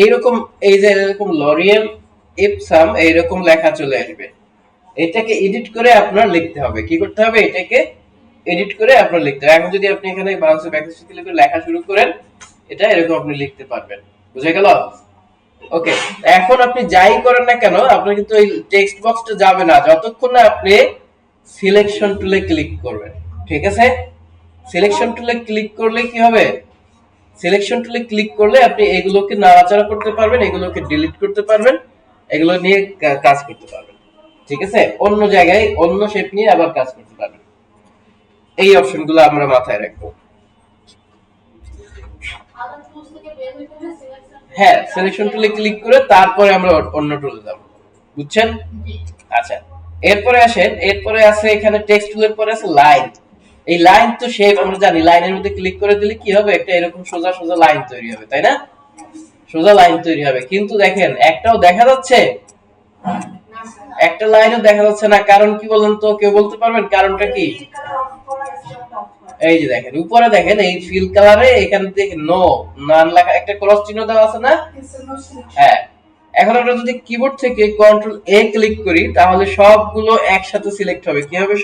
এইরকম। এই যে এরকম লরিয়াল ইপসাম এইরকম লেখা চলে আসবে। এটাকে এডিট করে আপনার লিখতে হবে। কি করতে হবে? এটাকে এডিট করে আপনার লিখতে হবে। এখন যদি আপনি এখানে মাউসে ব্যাকস্পেস ক্লিক করে লেখা শুরু করেন, এটা এরকম আপনি লিখতে পারবেন। বুঝে গেল? ওকে, এখন আপনি যাই করেন না কেন আপনার কিন্তু এই টেক্সট বক্সটা যাবে না যতক্ষণ না আপনি সিলেকশন টুলে ক্লিক করবেন। ঠিক আছে, সিলেকশন টুলে ক্লিক করলে কি হবে? সিলেকশন টুলে ক্লিক করলে আপনি এগুলোকে নাড়াচাড়া করতে পারবেন, এগুলোকে ডিলিট করতে পারবেন, এগুলো নিয়ে কাজ করতে পারবেন। ঠিক আছে, অন্য জায়গায় অন্য শেপ নিয়ে আবার কাজ করতে পারবেন। এই অপশনগুলো আমরা মাথায় রাখবো। হ্যাঁ, সিলেকশন টুলে ক্লিক করে তারপরে আমরা অন্য টুলে যাব। বুঝছেন? আচ্ছা, এরপরে আসেন, এরপরে আছে এখানে টেক্সট টুলের পরে আছে লাইন। এই লাইন তো শেপ আমরা জানি, লাইনের মধ্যে ক্লিক করে দিলে কি হবে? একটা এরকম সোজা সোজা লাইন তৈরি হবে, তাই না? সোজা লাইন তৈরি হবে, কিন্তু দেখেন একটাও দেখা যাচ্ছে? একটা লাইনও দেখা যাচ্ছে না। কারণ কি বলেন তো? কেউ বলতে পারবেন কারণটা কি? এই যে দেখেন উপরে দেখেন এই ফিল কালারে এখান থেকে নো নান লেখা একটা ক্রস চিহ্ন দেওয়া আছে না? হ্যাঁ, এখন আমরা যদি কিবোর্ড থেকে কন্ট্রোল এ ক্লিক করি তাহলে সবগুলো একসাথে সিলেক্ট হবে। কি হবে?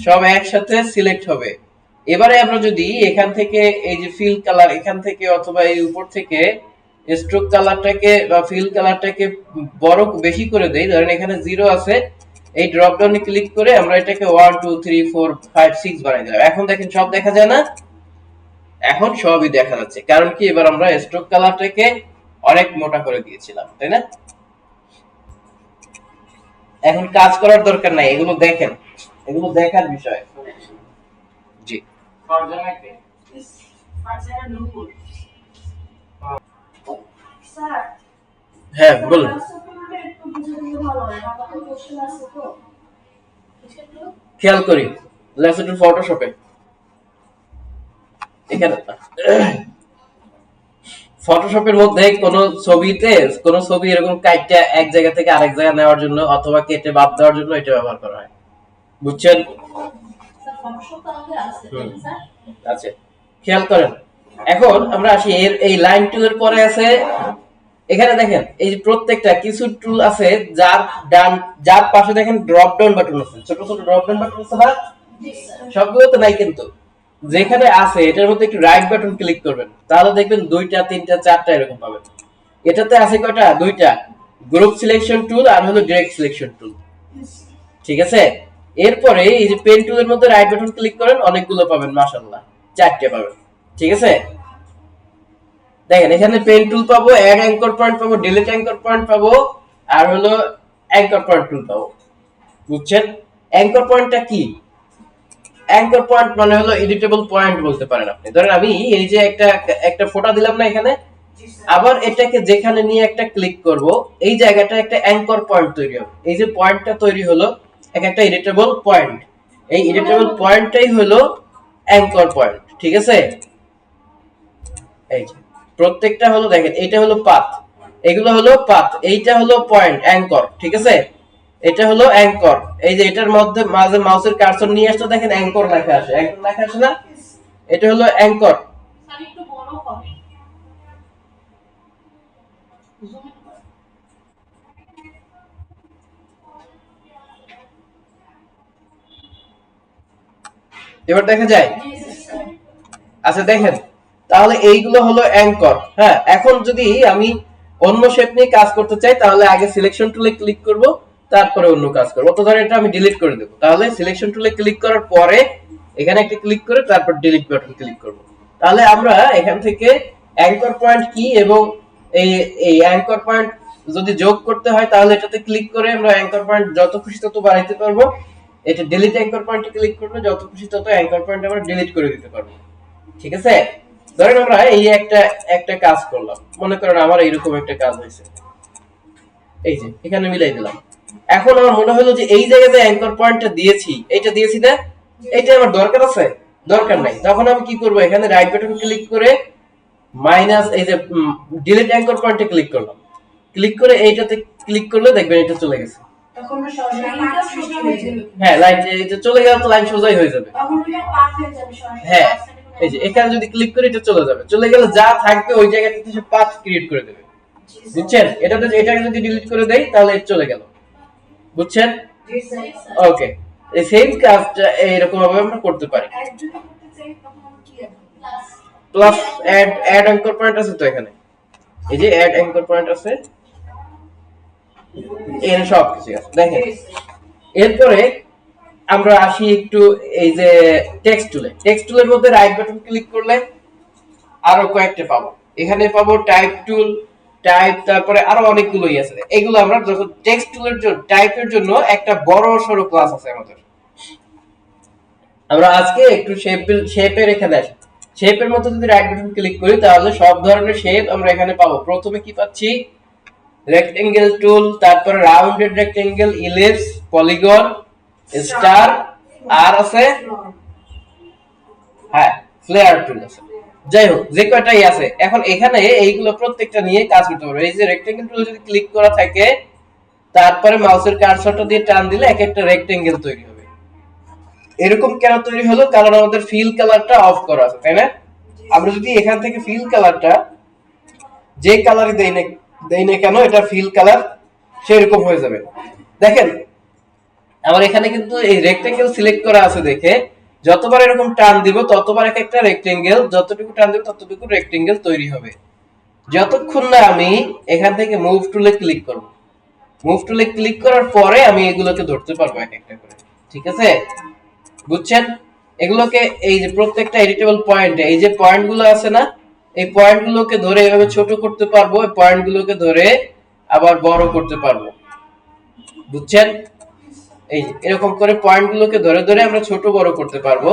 সব একসাথে সিলেক্ট হবে। এবারে আমরা যদি এখান থেকে এই যে ফিল কালার এখান থেকে অথবা এই উপর থেকে স্ট্রোক কালারটাকে বা ফিল কালারটাকে বড় বেশি করে দেই, ধরেন এখানে 0 আছে, এই ড্রপ ডাউনে ক্লিক করে আমরা এটাকে 1 2 3 4 5 6 বানাই দিলাম। এখন দেখেন সব দেখা যায় না? এখন সবই দেখা যাচ্ছে। কারণ কি? এবার আমরা স্ট্রোক কালারটাকে অনেক মোটা করে দিয়েছিলাম, তাই না? এখন কাজ করার দরকার নাই, এগুলো দেখেন, এগুলো দেখার বিষয়। জি, হ্যাঁ বলুন। খেয়াল করি লেসন ফটোশপে এখানে ফটোশপের মধ্যে কোন ছবি এরকম কাইটা এক জায়গা থেকে আরেক জায়গা নেওয়ার জন্য অথবা কেটে বাদ দেওয়ার জন্য এটা ব্যবহার করা হয়। বুঝছেন? আচ্ছা, খেয়াল করেন। এখন আমরা আসি এর এই লাইন টুলের পরে আছে এখানে দেখেন এই যে প্রত্যেকটা কিছু টুল আছে যার পাশে দেখেন ড্রপ ডাউন বাটন আছে, ছোট ছোট ড্রপ ডাউন বাটন আছে না? সবগুলো তো নাই, কিন্তু যেখানে আছে এটার মধ্যে একটু রাইট বাটন ক্লিক করবেন, তাহলে দেখবেন 2টা 3টা 4টা এরকম পাবেন। এটাতে আছে কয়টা? 2টা, গ্রুপ সিলেকশন টুল আর হলো ডিরেক্ট সিলেকশন টুল। ঠিক আছে, এরপরে এই যে পেন টুলের মধ্যে রাইট বাটন ক্লিক করেন, অনেকগুলো পাবেন, মাশাআল্লাহ 4টে পাবেন। ঠিক আছে, দেখেন এখানে পেন টুল পাবো, অ্যাড অ্যাঙ্কর পয়েন্ট পাবো, ডিলিট অ্যাঙ্কর পয়েন্ট পাবো, আর হলো অ্যাঙ্কর পয়েন্ট টুল পাবো। বুঝছেন? অ্যাঙ্কর পয়েন্টটা কি? অ্যাঙ্কর পয়েন্ট মানে হলো এডিটেবল পয়েন্ট বলতে পারেন আপনি। ধরেন আমি এই যে একটা ফোঁটা দিলাম না এখানে, আবার এটাকে যেখানে নিয়ে একটা ক্লিক করব, এই জায়গাটা একটা অ্যাঙ্কর পয়েন্ট তৈরি হবে। এই যে পয়েন্টটা তৈরি হলো একটা এডিটেবল পয়েন্ট, এই এডিটেবল পয়েন্টটাই হলো অ্যাঙ্কর পয়েন্ট। ঠিক আছে, এই যে প্রত্যেকটা হলো দেখেন এটা হলো পাথ, এগুলো হলো পাথ, এইটা হলো পয়েন্ট অ্যাঙ্কর। ঠিক আছে, এটা হলো অ্যাঙ্কর। এই যে এটার মধ্যে মাঝে মাউসের কার্সর নিয়ে আসলে দেখেন অ্যাঙ্কর লেখা আসে, অ্যাঙ্কর লেখা আসে না? এটা হলো অ্যাঙ্কর। এবার দেখা যায়? আচ্ছা দেখেন, তাহলে এইগুলো হলো অ্যাঙ্কর। হ্যাঁ, এখন যদি আমি অন্য শেপ নিয়ে কাজ করতে চাই তাহলে আগে সিলেকশন টুলে ক্লিক করব, তারপরে অন্য কাজ করব। তো ধরেন এটা আমি ডিলিট করে দেব, তাহলে সিলেকশন টুলে ক্লিক করার পরে এখানে একটা ক্লিক করে তারপর ডিলিট বাটন ক্লিক করব। তাহলে আমরা এখান থেকে অ্যাঙ্কর পয়েন্ট কি এবং এই এই অ্যাঙ্কর পয়েন্ট যদি যোগ করতে হয় তাহলে এটাতে ক্লিক করে আমরা অ্যাঙ্কর পয়েন্ট যত খুশি তত বাড়াইতে পারবো। এটা ডিলিট অ্যাঙ্কর পয়েন্টে ক্লিক করলে যত খুশি তত অ্যাঙ্কর পয়েন্ট আমরা ডিলিট করে দিতে পারবো। ঠিক আছে, ধরেন আমরা এই একটা একটা কাজ করলাম, মনে করেন আমার এইরকম একটা কাজ হয়েছে, এই যে এখানে মিলাই দিলাম। এখন আমার মনে হলো যে এই জায়গাতে অ্যাঙ্কর পয়েন্টটা দিয়েছি, এটা দিয়েছি না, এটা আমার দরকার আছে, দরকার নাই। তখন আমি কি করব, এখানে রাইট বাটন ক্লিক করে মাইনাস এই যে ডিলিট অ্যাঙ্কর পয়েন্টে ক্লিক করলাম, ক্লিক করে এইটাতে ক্লিক করলে দেখবেন এটা চলে গেছে। তখন লাইনটা সোজা হয়ে যাবে। হ্যাঁ, লাইন যে চলে গেল তো লাইন সোজাই হয়ে যাবে। তখন এটা পাস হয়ে যাবে সরাসরি। হ্যাঁ, এই যে এখানে যদি ক্লিক করি এটা চলে যাবে, চলে গেলে যা থাকবে ওই জায়গাটাতে সে পাথ ক্রিয়েট করে দেবে। বুঝছেন? এটাতে এটাকে যদি ডিলিট করে দেই তাহলে এটা চলে গেল। বুঝছেন? ওকে, এই সেম কাজটা এরকম ভাবে আমরা করতে পারি। প্লাস অ্যাড অ্যাঙ্কর পয়েন্ট আছে তো এখানে, এই যে অ্যাড অ্যাঙ্কর পয়েন্ট আছে, এর সব কিছু আছে দেখেন। এরপরে আমরা আসি একটু এই যে টেক্সট টুলে, টেক্সট টুলের মধ্যে রাইট বাটন ক্লিক করলে আরো কয়েকটা পাবো, এখানে পাবো টাইপ টুল, টাইপ, তারপরে আরো অনেকগুলোই আছে। এগুলো আমরা যখন টেক্সট টুলের জন্য টাইপের জন্য একটা বড় সরো ক্লাস আছে আমাদের। আমরা আজকে একটু শেপের এখানে আসি। শেপের মধ্যে যদি রাইট বাটন ক্লিক করি তাহলে সব ধরনের শেপ আমরা এখানে পাবো। প্রথমে কি পাচ্ছি, রেক্টেঙ্গেল টুল, তারপরে rounded rectangle, ellipse, polygon, star, আর আছে হ্যাঁ ফ্লেয়ার টুল আছে। যাই হোক, যে কয়টাই আছে, এখন এখানে এইগুলো প্রত্যেকটা নিয়ে কাজ করতে পারবো। এই যে রেক্টেঙ্গেল টুলে যদি ক্লিক করা থাকে, তারপরে মাউসের কার্সরটা দিয়ে টান দিলে এক একটা রেক্টেঙ্গেল তৈরি হবে। এরকম কেন তৈরি হলো, কারণ আমাদের ফিল কালারটা অফ করা আছে, তাই না? আমরা যদি এখান থেকে ফিল কালারটা যে কালারই দেই না কেন, এটা ফিল কালার সেরকম হয়ে যাবে। দেখেন আমার এখানে কিন্তু এই রেক্টেঙ্গেল সিলেক্ট করা আছে দেখে যতবার এরকম টান দিব ততবার এক একটা রেক্টেঙ্গেল, যতটুকু টান দিব ততটুকু রেক্টেঙ্গেল তৈরি হবে, যতক্ষণ না আমি এখান থেকে মুভ টুলে ক্লিক করব। মুভ টুলে ক্লিক করার পরে আমি এগুলোকে ধরতে পারবো এক একটা করে। ঠিক আছে? বুঝছেন? এগুলোকে এই যে প্রত্যেকটা এডিটেবল পয়েন্টে এই যে পয়েন্টগুলো আছে না, এই পয়েন্টগুলোকে ধরে এভাবে ছোট করতে পারবো, এই পয়েন্টগুলোকে ধরে আবার বড় করতে পারবো। বুঝছেন? এই এরকম করে পয়েন্টগুলোকে ধরে ধরে আমরা ছোট বড় করতে পারবো।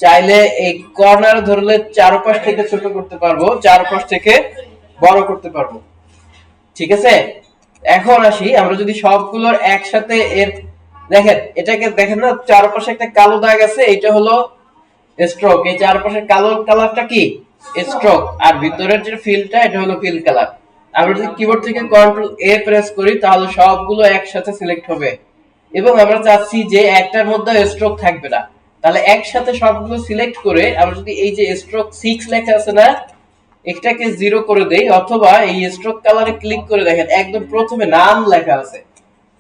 চাইলে এই কর্নার ধরলে চারপাশ থেকে ছোট করতে পারবো, চারপাশ থেকে বড় করতে পারবো। ঠিক আছে? এখন আসি, আমরা যদি সবগুলোর একসাথে এর দেখেন, এটাকে দেখেন না, চারপাশে একটা কালো দাগ আছে, এটা হলো স্ট্রোক। এই চারপাশে কালো কালারটা কি স্ট্রোক, আর ভিতরের যে ফিলটা এটা হলো ফিল কালার। আমরা যদি কিবোর্ড থেকে কন্ট্রোল এ প্রেস করি তাহলে সবগুলো একসাথে সিলেক্ট হবে, এবং আমরা চাচ্ছি যে একটার মধ্যে স্ট্রোক থাকবে না। তাহলে একসাথে সবগুলো সিলেক্ট করে আমরা যদি এই যে স্ট্রোক 6 লেখা আছে না, এটাকে 0 করে দেই, অথবা এই স্ট্রোক কালারে ক্লিক করে দেখেন একদম প্রথমে নাম লেখা আছে,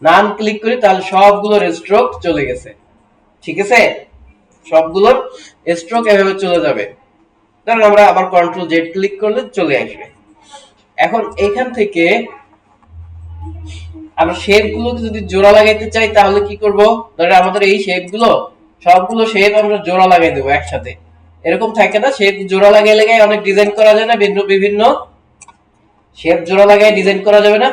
নাম ক্লিক করি তাহলে সবগুলোর স্ট্রোক চলে গেছে। ঠিক আছে? সবগুলোর স্ট্রোক এভাবে চলে যাবে। ধরেন আমরা আবার কন্ট্রোল জেড ক্লিক করলে চলে আসবে। এখন এখান থেকে আমরা শেপ গুলোকে যদি জোড়া লাগাইতে চাই তাহলে কি করব, ধরেন আমাদের এই শেপ গুলো সবগুলো শেপ আমরা জোড়া লাগাই দেবো একসাথে। এরকম থাকে না, শেপ জোড়া লাগাই লাগাই অনেক ডিজাইন করা যায় না, ভিন্ন বিভিন্ন শেপ জোড়া লাগাই ডিজাইন করা যাবে না?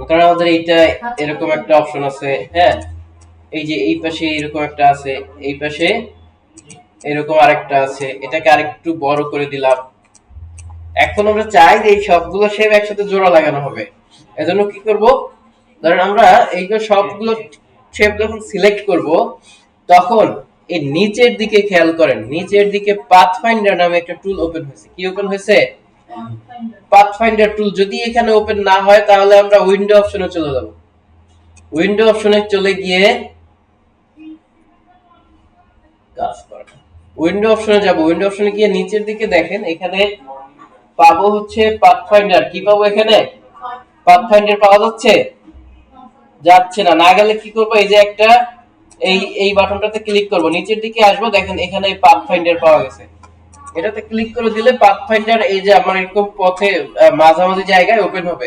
কারণ আমাদের এইটা এরকম একটা অপশন আছে, হ্যাঁ, এই যে এই পাশে এরকম একটা আছে, এই পাশে এরকম আরেকটা আছে, এটাকে আরেকটু বড় করে দিলাম। এখন আমরা চাই যে এই সবগুলো শেপ একসাথে জোড়া লাগানো হবে, এজন্য কি করব, ধরেন আমরা এইগুলো সবগুলো শেপ যখন সিলেক্ট করব তখন এই নিচের দিকে খেয়াল করেন, নিচের দিকে পাথফাইন্ডার নামে একটা টুল ওপেন হয়েছে। কি ওপেন হয়েছে? পাথফাইন্ডার টুল। যদি এখানে ওপেন না হয় তাহলে আমরা উইন্ডো অপশনে চলে যাব। উইন্ডো অপশনে চলে গিয়ে কাজ করা, উইন্ডো অপশনে যাব। উইন্ডো অপশনে গিয়ে নিচের দিকে দেখেন এখানে পাবো হচ্ছে পাথফাইন্ডার। কি পাবো এখানে? পাথফাইন্ডার পাওয়া যাচ্ছে? যাচ্ছে না। না গেলে কি করব, এই যে একটা এই বাটনটাতে ক্লিক করব, নিচের দিকে আসবো, দেখেন এখানে পাথফাইন্ডার পাওয়া গেছে। এটাতে ক্লিক করে দিলে পাথফাইন্ডার এই যে আমার এরকম পথে মাঝামাঝি জায়গায় ওপেন হবে।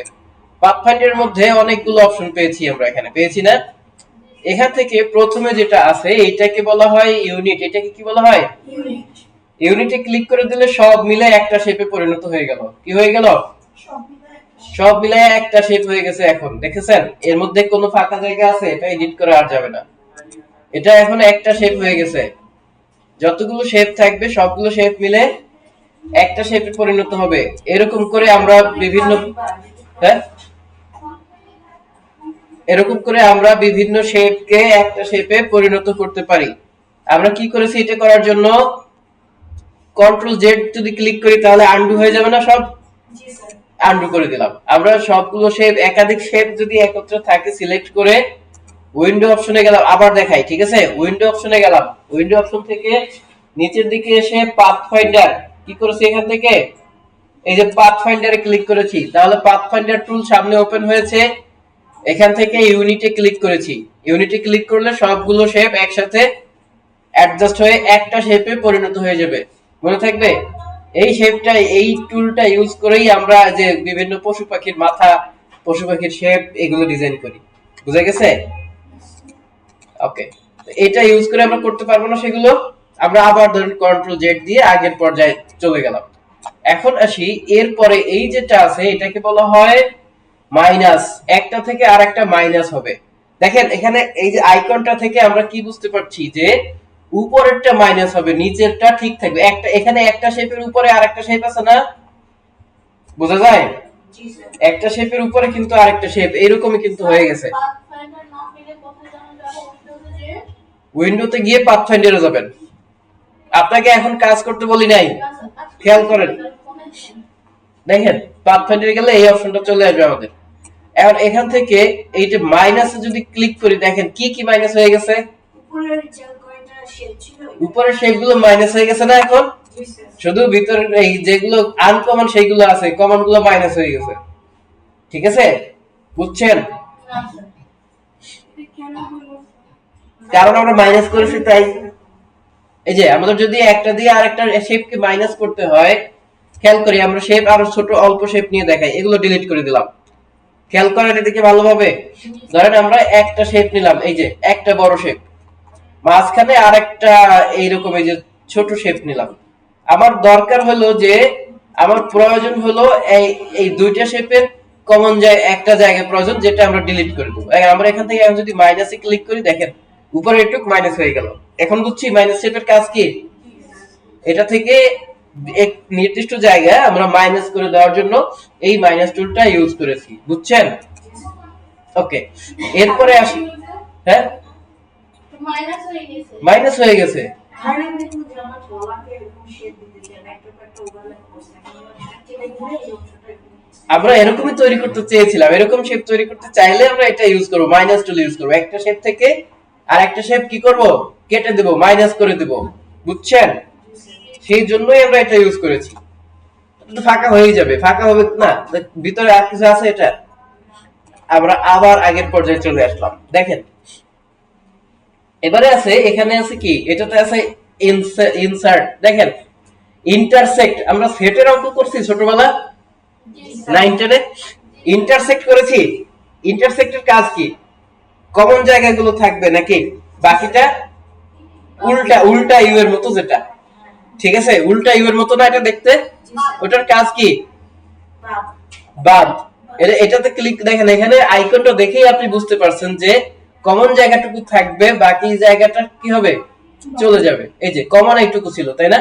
পাথফাইন্ডারের মধ্যে অনেকগুলো অপশন পেয়েছি আমরা, এখানে পেয়েছি না? এখান থেকে প্রথমে যেটা আছে এইটাকে বলা হয় ইউনিট। এটাকে কি বলা হয়? ইউনিট। ইউনিটে ক্লিক করে দিলে সব মিলে একটা শেপে পরিণত হয়ে গেল। কি হয়ে গেল? সব মিলে একটা শেপ হয়ে গেছে। এখন দেখেছেন এর মধ্যে কোনো ফাঁকা জায়গা আছে? এটা এডিট করা আর যাবে না, এটা এখন একটা শেপ হয়ে গেছে। যতগুলো শেপ থাকবে সবগুলো শেপ মিলে একটা শেপে পরিণত হবে। এরকম করে আমরা বিভিন্ন হ্যাঁ এরকম করে আমরা বিভিন্ন শেপকে একটা শেপে পরিণত করতে পারি। আমরা কি করেছি এটা করার জন্য? কন্ট্রোল জেড যদি ক্লিক করি তাহলে আনডু হয়ে যাবে না সব? জি স্যার। আনডু করে দিলাম। আমরা সবগুলো শেপ, একাধিক শেপ যদি একত্রে থাকে সিলেক্ট করে উইন্ডো অপশনে গেলাম, আবার দেখাই, ঠিক আছে? উইন্ডো অপশনে গেলাম, উইন্ডো অপশন থেকে নিচের দিকে এসে পাথ ফাইন্ডার কি করেছি, এখান থেকে এই যে পাথ ফাইন্ডারে ক্লিক করেছি, তাহলে পাথ ফাইন্ডার টুল সামনে ওপেন হয়েছে। এখান থেকে ইউনিটে ক্লিক করেছি, ইউনিটে ক্লিক করলে সবগুলো শেপ একসাথে অ্যাডজাস্ট হয়ে একটা শেপে পরিণত হয়ে যাবে। মনে থাকবে? এই শেপটা, এই টুলটা ইউজ করেই আমরা যে বিভিন্ন পশু পাখির মাথা, পশু পাখির শেপ এগুলো ডিজাইন করি। বুঝা গেছে? ওকে, এটা ইউজ করে আমরা করতে পারবো না সেগুলো। আমরা আবার ধরুন কন্ট্রোল জেড দিয়ে আগের পর্যায়ে চলে গেলাম। এখন আসি, এরপরে এই যেটা আছে এটাকে বলা হয় মাইনাস। একটা থেকে আরেকটা মাইনাস হবে। দেখেন এখানে এই যে আইকনটা থেকে আমরা কি বুঝতে পারছি যে উপরেরটা মাইনাস হবে, নিচেরটা ঠিক থাকবে। একটা এখানে একটা শেপের উপরে আরেকটা শেপ আছে না, বোঝা যায়? জি স্যার। একটা শেপের উপরে কিন্তু আরেকটা শেপ এরকমই কিন্তু হয়ে গেছে। পাথফাইন্ডার না পেলে কোথায় জানা যাবে? উইন্ডোতে যে উইন্ডোতে গিয়ে পাথফাইন্ডারে যাবেন। আপনাকে এখন কাজ করতে বলি নাই, খেয়াল করেন। দেখেন পাথফাইন্ডারে গেলে এই অপশনটা চলে আসবে আমাদের। এখন এখান থেকে এই যে মাইনাসে যদি ক্লিক করি, দেখেন কি কি মাইনাস হয়ে গেছে। উপরের যে কয়টা শেপ ছিল উপরের শেপগুলো মাইনাস হয়ে গেছে না এখন? জি স্যার। শুধু ভিতরের এই যেগুলো আনকমন সেইগুলো আছে, কমন গুলো মাইনাস হয়ে গেছে। ঠিক আছে, বুঝছেন? না স্যার। এটা কেন হলো? কারণ আমরা মাইনাস করেছি তাই। এই যে আমাদের যদি একটা দিয়ে আরেকটা শেপকে মাইনাস করতে হয়, খেয়াল করি আমরা শেপ আরো ছোট অল্প শেপ নিয়ে দেখাই, এগুলো ডিলিট করে দিলাম। খেয়াল করেন এদিকে ভালোভাবে। ধরেন আমরা একটা শেপ নিলাম, এই যে একটা বড় শেপ, মাঝখানে আরেকটা এইরকম এই যে ছোট শেপ নিলাম। আমার দরকার হলো যে, আমার প্রয়োজন হলো এই এই দুইটা শেপের কমন একটা জায়গায় প্রয়োজন, যেটা আমরা ডিলিট করে দেবো। আমরা এখান থেকে এখন যদি মাইনাসে ক্লিক করি, দেখেন উপরে একটু মাইনাস হয়ে গেল। এখন বুঝছি মাইনাস শেপের কাজ কি। এটা থেকে এক নির্দিষ্ট জায়গায় আমরা মাইনাস করে দেওয়ার জন্য এই মাইনাস টুলটা ইউজ করেছি, বুঝছেন? ওকে, এরপরে আসি। হ্যাঁ, মাইনাস হয়ে গেছে। মাইনাস হয়ে গেছে। ধরেন দেখুন যে আমরা গলাকে এরকম শেপ দিতে চাই, একটা একটা ওভারল্যাপ করছে, কেটে ঘুরে এই অংশটা আমরা এরকমই তৈরি করতে চেয়েছিলাম, এরকম শেপ তৈরি করতে চাইলে আমরা এটা ইউজ করব, মাইনাস টুল ইউজ করব। একটা শেপ থেকে আর একটা শেপ কি করব, কেটে দেব, মাইনাস করে দেব, বুঝছেন? সেই জন্যই আমরা এটা ইউজ করেছি। তো ফাঁকা হয়ে যাবে, ফাঁকা হবে না, ভিতরে আর কিছু আছে এটা। আমরা আবার আগের পর্যায়ে চলে আসলাম। দেখেন এবারে আছে, এখানে আছে কি, এটাতে আছে ইনসার্ট। দেখেন ইন্টারসেক্ট, আমরা সেটের অঙ্ক করছি ছোটবেলা 9-10 ইন্টারসেক্ট করেছি। ইন্টারসেক্টের কাজ কি? কমন জায়গাগুলো থাকবে নাকি, বাকিটা উল্টা উল্টা ইউ এর মতো, যেটা ঠিক আছে উল্টা ইউ এর মতো না এটা দেখতে, ওটার কাজ কি? বাদ। এটাতে ক্লিক, দেখেন এখানে আইকনটা দেখেই আপনি বুঝতে পারছেন যে কমন জায়গাটুকু থাকবে, বাকি জায়গাটা কি হবে, চলে যাবে। এই যে কমন এইটুকু ছিল, তাই না?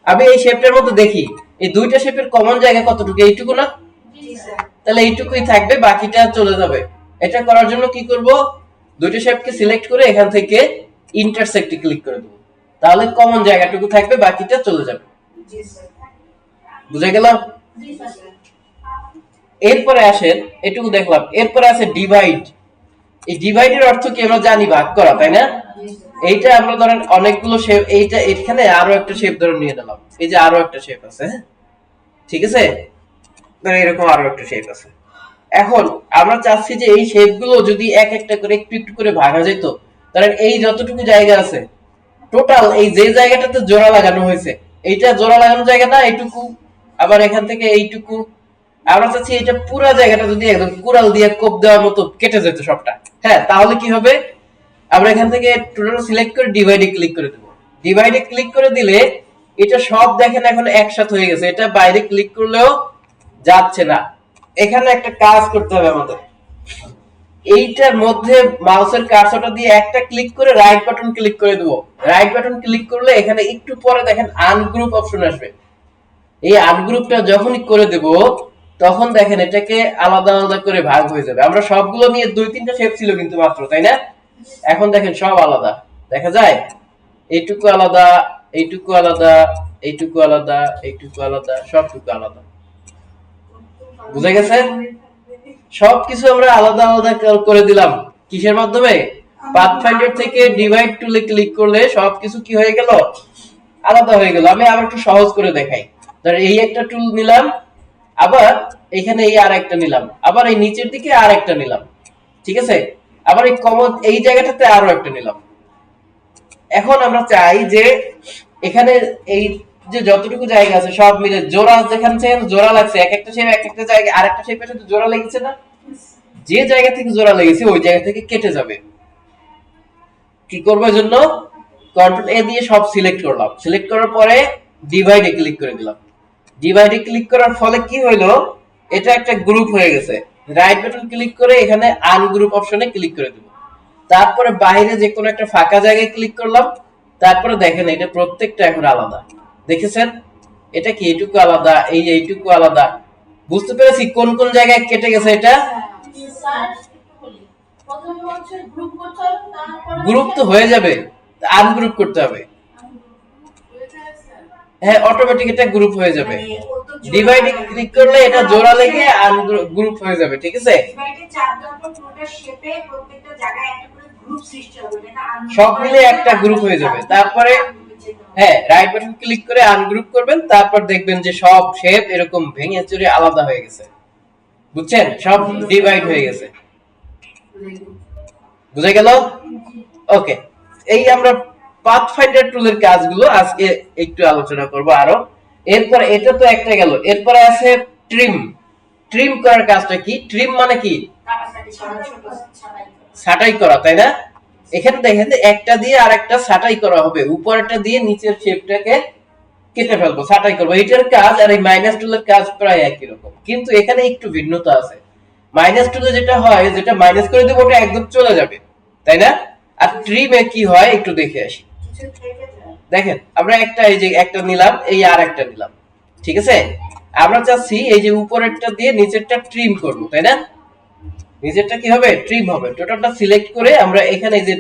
আমি এই শেপটার মধ্যে দেখি এই দুইটা শেপের কমন জায়গা কতটুকু, এইটুকু না? তাহলে এইটুকুই থাকবে, বাকিটা চলে যাবে। এটা করার জন্য কি করব, দুইটা শেপকে সিলেক্ট করে এখান থেকে ইন্টারসেক্টে ক্লিক করে দেব, তাহলে কমন জায়গাটুকু থাকবে, বাকিটা চলে যাবে। বুঝা গেল? এরপরে আসেন, এটুকু দেখলাম, এরপরে আছে ডিভাইড। এই ডিভাইডের অর্থ কি আমরা জানি, ভাগ করা, তাই না? এইটা আমরা ধরেন অনেকগুলো শেপ, এইটা এখানে আরো একটা শেপ ধরে নিয়ে নিলাম, এই যে আরো একটা শেপ আছে, হ্যাঁ ঠিক আছে, ধরেন এরকম আরো একটা শেপ আছে। এখন আমরা চাচ্ছি যে এই শেপগুলো যদি এক একটা করে একটু একটু করে ভাঙা যেত, ধরেন এই যতটুকু জায়গা আছে টোটাল, এই যে জায়গাটাতে জোড়া লাগানো হয়েছে, এইটা জোড়া লাগানো জায়গা না, এইটুকু, আবার এখান থেকে এইটুকু, আমরা চাচ্ছি এটা পুরো জায়গাটা যদি একদম কুড়াল দিয়ে কোপ দেওয়ার মতো কেটে যেত সবটা। হ্যাঁ, তাহলে কি হবে, আমরা এখান থেকে টোটাল সিলেক্ট করে ডিভাইডে ক্লিক করে দেব। ডিভাইডে ক্লিক করে দিলে এটা সব দেখেন এখন একসাথে হয়ে গেছে, এটা বাইরে ক্লিক করলেও যাচ্ছে না। এখানে একটা কাজ করতে হবে আমাদের, এইটার মধ্যে মাউসের কার্সরটা দিয়ে একটা ক্লিক করে রাইট বাটন ক্লিক করে দেবো। রাইট বাটন ক্লিক করলে এখানে একটু পরে দেখেন আনগ্রুপ অপশন আসবে। এই আনগ্রুপটা যখনই করে দেব তখন দেখেন এটাকে আলাদা আলাদা করে ভাগ হয়ে যাবে। আমরা সবগুলো নিয়ে 2-3টা শেপ ছিল কিন্তু মাত্র, তাই না? এখন দেখেন সব আলাদা দেখা যায়, এইটুকু আলাদা, এইটুকু আলাদা, এইটুকু আলাদা, এইটুকু আলাদা, সবটুকু আলাদা। বুঝা গেছে? সবকিছু আমরা আলাদা আলাদা করে দিলাম কিসের মাধ্যমে? পাথফাইন্ডার থেকে ডিভাইড টুলে ক্লিক করলে সবকিছু কি হয়ে গেল? আলাদা হয়ে গেল। আমি আবার একটু সহজ করে দেখাই। ধর এই একটা টুল নিলাম, আবার এখানে এই আর একটা নিলাম, আবার এই নিচের দিকে আর একটা নিলাম, ঠিক আছে? আবার এই কমন এই জায়গাটাতে আরো একটা নিলাম। এখন আমরা চাই যে এখানে এই যে যতটুকু জায়গা আছে সব মিলে জোড়া, যেখানে জোড়া লাগছে এক একটা শেপ এক একটা জায়গায় আর একটা শেপের সাথে জোড়া লেগেছে না, যে জায়গা থেকে জোড়া লেগেছে ওই জায়গা থেকে কেটে যাবে। কি করবো এর জন্য? কন্ট্রোল এ দিয়ে সব সিলেক্ট করলাম, সিলেক্ট করার পরে ডিভাইডে ক্লিক করে দিলাম। ডিভাইডে ক্লিক করার ফলে কি হইলো, এটা একটা গ্রুপ হয়ে গেছে। রাইট বাটন ক্লিক করে এখানে আনগ্রুপ অপশনে ক্লিক করে দেব। তারপরে বাইরে যে কোনো একটা ফাঁকা জায়গায় ক্লিক করলাম। তারপরে দেখেন এটা প্রত্যেকটা এখন আলাদা, দেখেছেন? এটা কি এইটুকু আলাদা, এই এইটুকু আলাদা। বুঝতে পেরেছি কোন কোন জায়গায় কেটে গেছে এটা? গ্রুপ তো হয়ে যাবে, আনগ্রুপ করতে হবে। হ্যাঁ, অটোমেটিক এটা গ্রুপ হয়ে যাবে। ডিভাইডে ক্লিক করলে এটা জোড়া লেগে গ্রুপ হয়ে যাবে, ঠিক আছে? ডিভাইডে চাপ দেওয়ার পর পুরোটা শেপে প্রত্যেকটা জায়গায় একটা করে গ্রুপ সৃষ্টি হবে, এটা সব মিলে একটা গ্রুপ হয়ে যাবে। তারপরে হ্যাঁ, রাইট বাটন ক্লিক করে আনগ্রুপ করবেন, তারপর দেখবেন যে সব শেপ এরকম ভেঙে চুরে আলাদা হয়ে গেছে। বুঝছেন? সব ডিভাইড হয়ে গেছে। বুঝা গেল? ওকে, এই আমরা পাথফাইন্ডার টুলের কাজগুলো আজকে একটু আলোচনা করব আরো। এরপর এটা তো একটা গেল, এরপরে আছে ট্রিম। ট্রিম করার কাজটা কি? ট্রিম মানে কি? ছাঁটাই করা, তাই না? এখানে দেখেন একটা দিয়ে আরেকটা ছাঁটাই করা হবে, উপরেরটা দিয়ে নিচের শেপটাকে কেটে ফেলবো, ছাঁটাই করবো। এটার কাজ আর এই মাইনাস টুলের কাজ প্রায় একই রকম, কিন্তু এখানে একটু ভিন্নতা আছে। মাইনাস টুলে যেটা হয়, যেটা মাইনাস করে দেবো ওটা একদম চলে যাবে, তাই না? আর ট্রিমে কি হয় একটু দেখে আসি। দেখেন আমরা একটা এই যে একটা নিলাম, এই আর একটা নিলাম, ঠিক আছে? আমরা চাচ্ছি এই যে উপরেরটা দিয়ে নিচেরটা ট্রিম করব, তাই না? নিচেরটা কি হবে? ট্রিম হবে। টোটালটা সিলেক্ট করে আমরা এখানে এই যে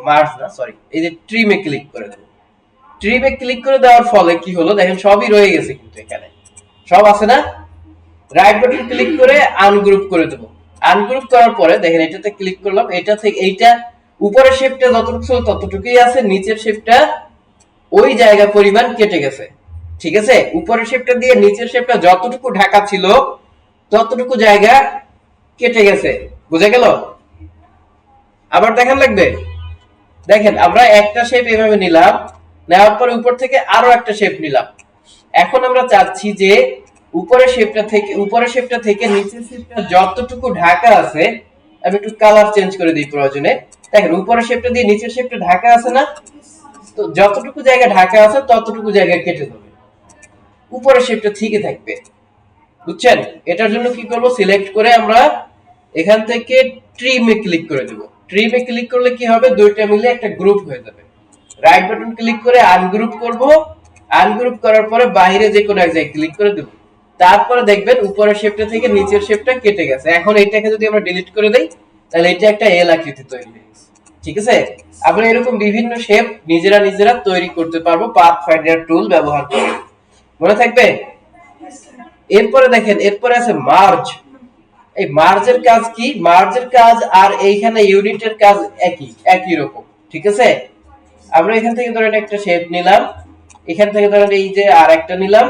মার্জ না সরি, এই যে ট্রিমে ক্লিক করে দেব। ট্রিমে ক্লিক করে দেওয়ার ফলে কি হলো দেখেন, সবই রয়ে গেছে কিন্তু এখানে সব আছে না? রাইট বাটন ক্লিক করে আনগ্রুপ করে দেব। আনগ্রুপ করার পরে দেখেন এটাতে ক্লিক করলাম, এটা থেকে এইটা উপরের শেপটা যতটুকু ছিল ততটুকুই আছে, নিচের শেপটা ওই জায়গা পরিমাণ কেটে গেছে, ঠিক আছে? উপরের শেপটা দিয়ে নিচের শেপটা যতটুকু ঢাকা ছিল ততটুকু জায়গা কেটে গেছে। বুঝা গেল? আবার দেখান লাগবে। দেখেন আমরা একটা শেপ এভাবে নিলাম, নেওয়ার পর উপর থেকে আরো একটা শেপ নিলাম। এখন আমরা চাচ্ছি যে উপরের শেপটা থেকে নিচের শেপটা যতটুকু ঢাকা আছে, আমি একটু কালার চেঞ্জ করে দিই প্রয়োজনে। দেখেন উপরের শেপটা দিয়ে নিচের শেপটা ঢাকা আছে না, তো যতটুকু জায়গা ঢাকা আছে ততটুকু জায়গা কেটে দেবে, উপরের শেপটা ঠিকই থাকবে। বুঝছেন? এটার জন্য কি করব, সিলেক্ট করে আমরা এখান থেকে ট্রিমে ক্লিক করে দেব। ট্রিমে ক্লিক করলে কি হবে, দুইটা মিলে একটা গ্রুপ হয়ে যাবে। রাইট বাটন ক্লিক করে আনগ্রুপ করব। আনগ্রুপ করার পরে বাইরে যে কোনো এক জায়গায় ক্লিক করে দেব। তারপরে দেখবেন উপরের শেপটা থেকে নিচের শেপটা কেটে গেছে। এখন এইটাকে যদি আমরা ডিলিট করে দেই তাহলে এটা একটা এল আকৃতি তৈরি হয়ে গেছে, ঠিক আছে? আমরা এরকম বিভিন্ন শেপ নিজেরা তৈরি করতে পারবো পাথফাইন্ডার টুল ব্যবহার করে। মনে থাকবে? এরপরে দেখেন, এরপরে আছে মার্জ। এই মার্জের কাজ কি? মার্জের কাজ আর এইখানে ইউনিটের কাজ একই রকম, ঠিক আছে? আমরা এখান থেকে ধরেন একটা শেপ নিলাম, এখান থেকে ধরেন এই যে আর একটা নিলাম,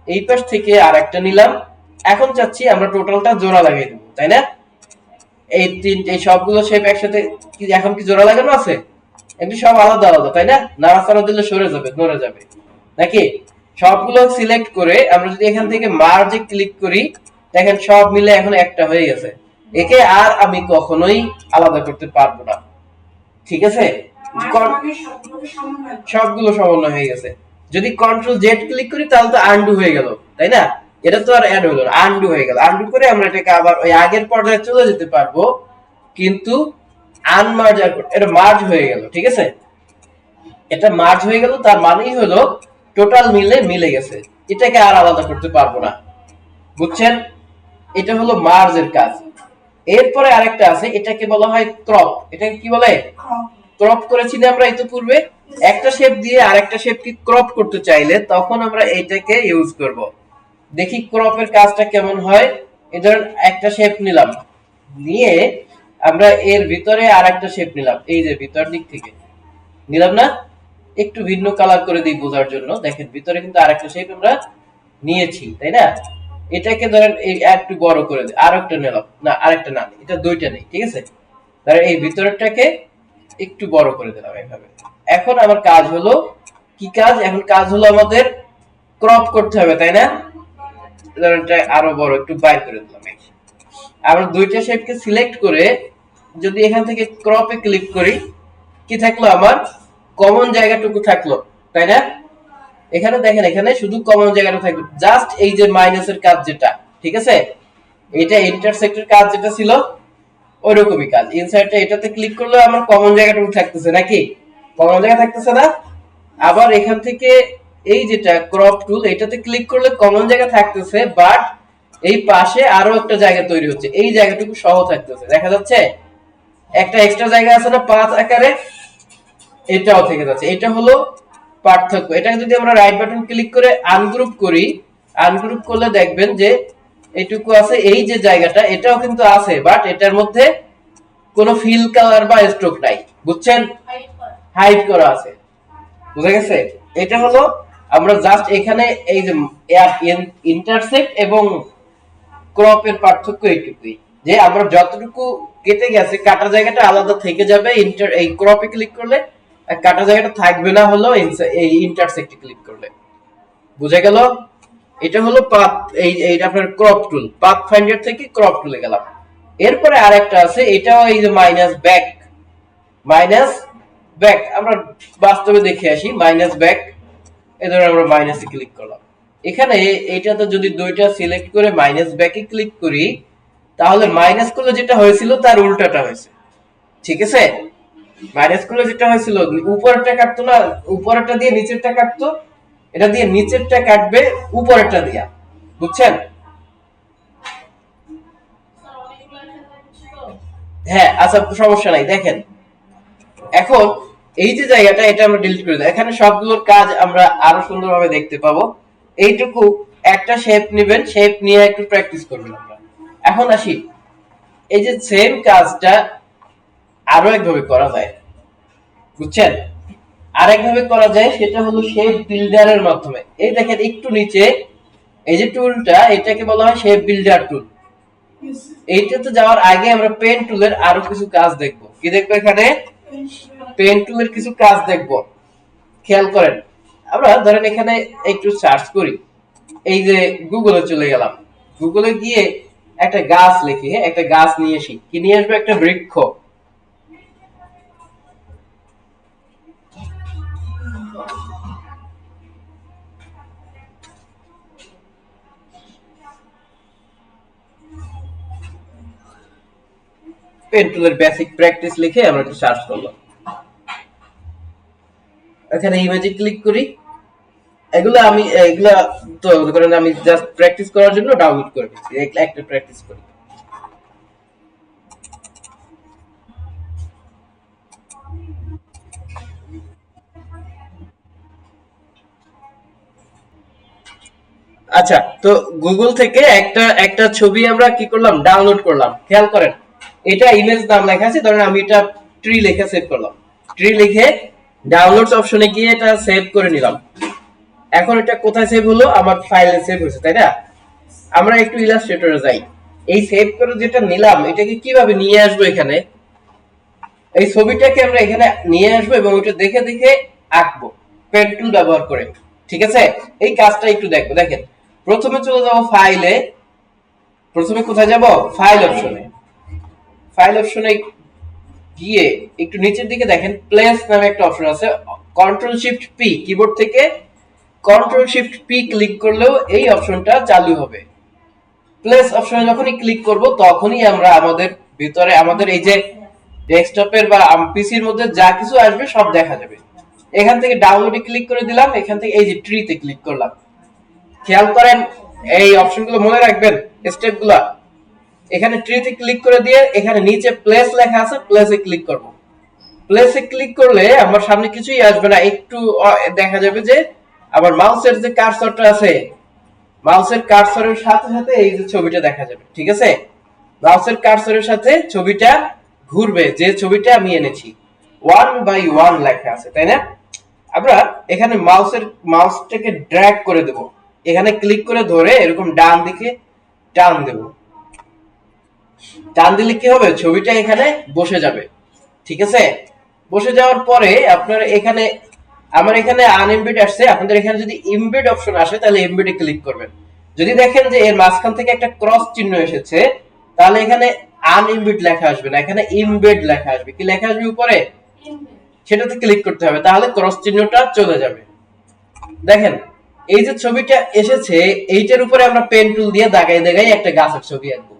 এই পাশ থেকে আর একটা নিলাম। এখন চাচ্ছি আমরা টোটালটা জোড়া লাগিয়ে দেবো, তাই না? এই সবগুলো শেপ একসাথে কি এখন কি জোড়া লাগানো আছে? এমনি সব আলাদা আলাদা, তাই না? নাড়াচাড়া দিলে সরে যাবে, নড়ে যাবে নাকি? সবগুলো সিলেক্ট করে আমরা যদি এখান থেকে মার্জে ক্লিক করি, দেখেন সব মিলে এখন একটা হয়ে গেছে। একে আর আমি কখনোই আলাদা করতে পারবো না, ঠিক আছে? সবগুলো সমন্বয় হয়ে গেছে। যদি কন্ট্রোল জেড ক্লিক করি তাহলে তো আনডু হয়ে গেল, তাই না? এটা তো আর অ্যাড হলো না, আনডু হয়ে গেল। আনডু করে আমরা এটাকে আবার ওই আগের পর্যায়ে চলে যেতে পারবো। কিন্তু আনমার্জ আর এটা মার্জ হয়ে গেল, ঠিক আছে? এটা মার্জ হয়ে গেল, তার মানেই হলো টোটাল মিলে গেছে, এটাকে আর আলাদা করতে পারবো না, বুঝছেন? এটা হলো মার্জের কাজ। এরপরে আরেকটা আছে, এটাকে বলা হয় ক্রপ। এটাকে কি বলে? ক্রপ করেছি না আমরা ইতিপূর্বে? একটা শেপ দিয়ে আরেকটা শেপকে ক্রপ করতে চাইলে তখন আমরা এইটাকে ইউজ করব। দেখি ক্রপের কাজটা কেমন হয়। এই ধরুন একটা শেপ নিলাম, নিয়ে আমরা এর ভিতরে আরেকটা শেপ নিলাম, এই যে ভিতর দিক থেকে নিলাম না, একটু ভিন্ন কালার করে দিই বোঝার জন্য। দেখেন ভিতরে কিন্তু আরেকটা শেপ আমরা নিয়েছি, তাই না? এটাকে ধরেন এই একটু বড় করে দিই, আরেকটা নিলাম না, আরেকটা না, এটা দুইটা নেই, ঠিক আছে? ধরেন এই ভিতরটাকে একটু বড় করে দিলাম এইভাবে। এখন আমার কাজ হলো কি কাজ? এখন কাজ হলো আমাদের ক্রপ করতে হবে, তাই না? ধরেন এটা আরো বড় একটু বাইর করে দিলাম। আমরা দুইটা শেপকে সিলেক্ট করে যদি এখান থেকে ক্রপে ক্লিক করি, কি থাকলো? আমার কমন জায়গাটুকু থাকলো, তাই না? এখানে দেখেন, এখানে শুধু কমন জায়গাটা থাকবে, জাস্ট এই যে মাইনাসের কাজ যেটা, ঠিক আছে? এটা ইন্টারসেক্টের কাজ যেটা ছিল ওইরকমই কাজ। ইনসার্টে এটাতে ক্লিক করলে আমার কমন জায়গাটুকু থাকতেছে, নাকি? কমন জায়গা থাকতেছে না? আবার এখান থেকে এই যেটা ক্রপ টুল, এটাতে ক্লিক করলে কমন জায়গা থাকতেছে, বাট এই পাশে আরো একটা জায়গা তৈরি হচ্ছে, এই জায়গাটুকু সহ থাকতেছে, দেখা যাচ্ছে? একটা এক্সট্রা জায়গা আছে না পাঁচ আকারে, এটাও থেকে যাচ্ছে। এটা হলো পার্থক্য। এটা যদি আমরা রাইট বাটন ক্লিক করে আনগ্রুপ করি, আনগ্রুপ করলে দেখবেন যে এইটুকু আছে, এই যে জায়গাটা এটাও কিন্তু আছে, বাট এটার মধ্যে কোনো ফিল কালার বা স্ট্রোক নাই, বুঝছেন? হাইড করা আছে, বুঝা গেছে? এটা হলো আমরা জাস্ট এখানে এই যে ইন্টারসেক্ট এবং ক্রপের পার্থক্য এইটুকুই, যে আমরা যতটুকু কেটে গেছে কাটা জায়গাটা আলাদা থেকে যাবে এই ক্রপে ক্লিক করলে, আর কাটা জায়গাটা থাকবে না হলো এই ইন্টারসেক্টে ক্লিক করলে। বুঝা গেল? এটা হলো পাথ, এই আপনার ক্রপ টুল, পাথ ফাইন্ডার থেকে ক্রপ টুলে গেলাম। এরপরে আরেকটা আছে, এটাও এই যে মাইনাস ব্যাক আমরা বাস্তবে দেখে আসি। মাইনাস ব্যাক, এই ধরো আমরা মাইনাসে ক্লিক করলাম, এখানে এইটাতে যদি দুইটা সিলেক্ট করে মাইনাস ব্যাকে ক্লিক করি, তাহলে মাইনাস করলে যেটা হয়েছিল তার উল্টাটা হয়েছে, ঠিক আছে? মাইনাস করলে যেটা হয়েছিল উপরেরটা কাটতো না, উপরেরটা দিয়ে নিচেরটা কাটতো, এটা দিয়ে নিচেরটা কাটবে উপরেরটা দিয়া, বুঝছেন? হ্যাঁ, আচ্ছা সমস্যা নাই। দেখেন এখন এই যে জায়গাটা, এটা আমরা ডিলিট করে দিই, এখানে সবগুলোর কাজ আমরা আরো সুন্দরভাবে দেখতে পাবো। এইটুকু একটা শেপ নেবেন, শেপ নিয়ে একটু প্র্যাকটিস করবেন আমরা। এখন আসি, এই যে সেম কাজটা আরো একভাবে করা যায়, বুঝছেন? আরেকভাবে করা যায়, সেটা হলো শেপ বিল্ডারের মাধ্যমে। এই দেখেন একটু নিচে এই যে টুলটা, এটাকে বলা হয় শেপ বিল্ডার টুল। এইটাতে যাওয়ার আগে আমরা পেন টুলের আরো কিছু কাজ দেখব। কি দেখবো? এখানে পেন টুলের কিছু কাজ দেখব, খেয়াল করেন। আমরা ধরেন এখানে একটু সার্চ করি, এই যে গুগলে চলে গেলাম, গুগলে গিয়ে একটা গাছ লিখি, হ্যাঁ একটা গাছ নিয়ে আসি, কি নিয়ে আসবো? একটা বৃক্ষ। পেন টুলের বেসিক প্র্যাকটিস লিখে আমরা একটু সার্চ করলাম, এখানে ইমেজে ক্লিক করি। এগুলা তো ধরেন আমি জাস্ট প্র্যাকটিস করার জন্য ডাউনলোড করে নিচ্ছি, একটা প্র্যাকটিস করি। আচ্ছা, তো গুগল থেকে একটা একটা ছবি আমরা কি করলাম? ডাউনলোড করলাম। খেয়াল করেন, এটা ইমেজ নাম লেখা আছে, ধরেন আমি এটা ট্রি লিখে সেভ করলাম। ট্রি লিখে ডাউনলোডস অপশনে গিয়ে এটা সেভ করে নিলাম। এখন এটা কোথায় সেভ হলো? আমার ফাইলে সেভ হয়েছে, তাই না? আমরা একটু ইলাস্ট্রেটরে যাই। এই সেভ করে যেটা নিলাম, এটাকে কিভাবে নিয়ে আসবো? এখানে এই ছবিটাকে আমরা এখানে নিয়ে আসবো এবং ওটা দেখে দেখে আঁকবো পেন টুল ব্যবহার করে, ঠিক আছে? এই কাজটা একটু দেখবো। দেখেন, প্রথমে চলে যাবো ফাইলে, প্রথমে কোথায় যাব? ফাইল অপশনে। ফাইল অপশনে গিয়ে একটু নিচের দিকে দেখেন প্লেস নামে একটা অপশন আছে, কন্ট্রোল শিফট পি, কিবোর্ড থেকে কন্ট্রোল শিফট পি ক্লিক করলেও এই অপশনটা চালু হবে। প্লেস অপশনে যখনই ক্লিক করব তখনই আমরা আমাদের ভিতরে আমাদের এই যে ডেস্কটপের বা পিসির মধ্যে যা কিছু আসবে সব দেখা যাবে। এখান থেকে ডাউনলোডে ক্লিক করে দিলাম, এখান থেকে এই যে ট্রিতে ক্লিক করলাম। খেয়াল করেন এই অপশনগুলো মনে রাখবেন, স্টেপগুলো। এখানে ট্রিতে ক্লিক করে দিয়ে এখানে নিচে প্লেস লেখা আছে, প্লেসে ক্লিক করব। প্লেসে ক্লিক করলে আমার সামনে কিছুই আসবে না, একটু দেখা যাবে যে আমার মাউসের যে কার্সরটা আছে, মাউসের কার্সরের সাথে সাথে এই যে ছবিটা দেখা যাবে। ঠিক আছে, মাউসের কার্সরের সাথে ছবিটা ঘুরবে, যে ছবিটা আমি এনেছি। 1/1 লেখা আছে, তাই না? আমরা এখানে মাউসটাকে ড্র্যাগ করে দেব, এখানে ক্লিক করে ধরে এরকম ডান দিকে টান দেব। টান দিলে কি হবে, ছবিটা এখানে বসে যাবে। ঠিক আছে, বসে যাওয়ার পরে আপনার এখানে, আমার এখানে আনএমবেড আসছে, আপনাদের এখানে যদি এমবেড অপশন আসে তাহলে এমবেডে ক্লিক করবেন। যদি দেখেন যে এর মাঝখান থেকে একটা ক্রস চিহ্ন এসেছে, তাহলে এখানে আনএমবেড লেখা আসবে না, এখানে এমবেড লেখা আসবে। কি লেখা আসবে উপরে, সেটাতে ক্লিক করতে হবে, তাহলে ক্রস চিহ্নটা চলে যাবে। দেখেন এই যে ছবিটা এসেছে, এইটার উপরে আমরা পেন টুল দিয়ে দাগাই দাগাই একটা গাছের ছবি আঁকবো।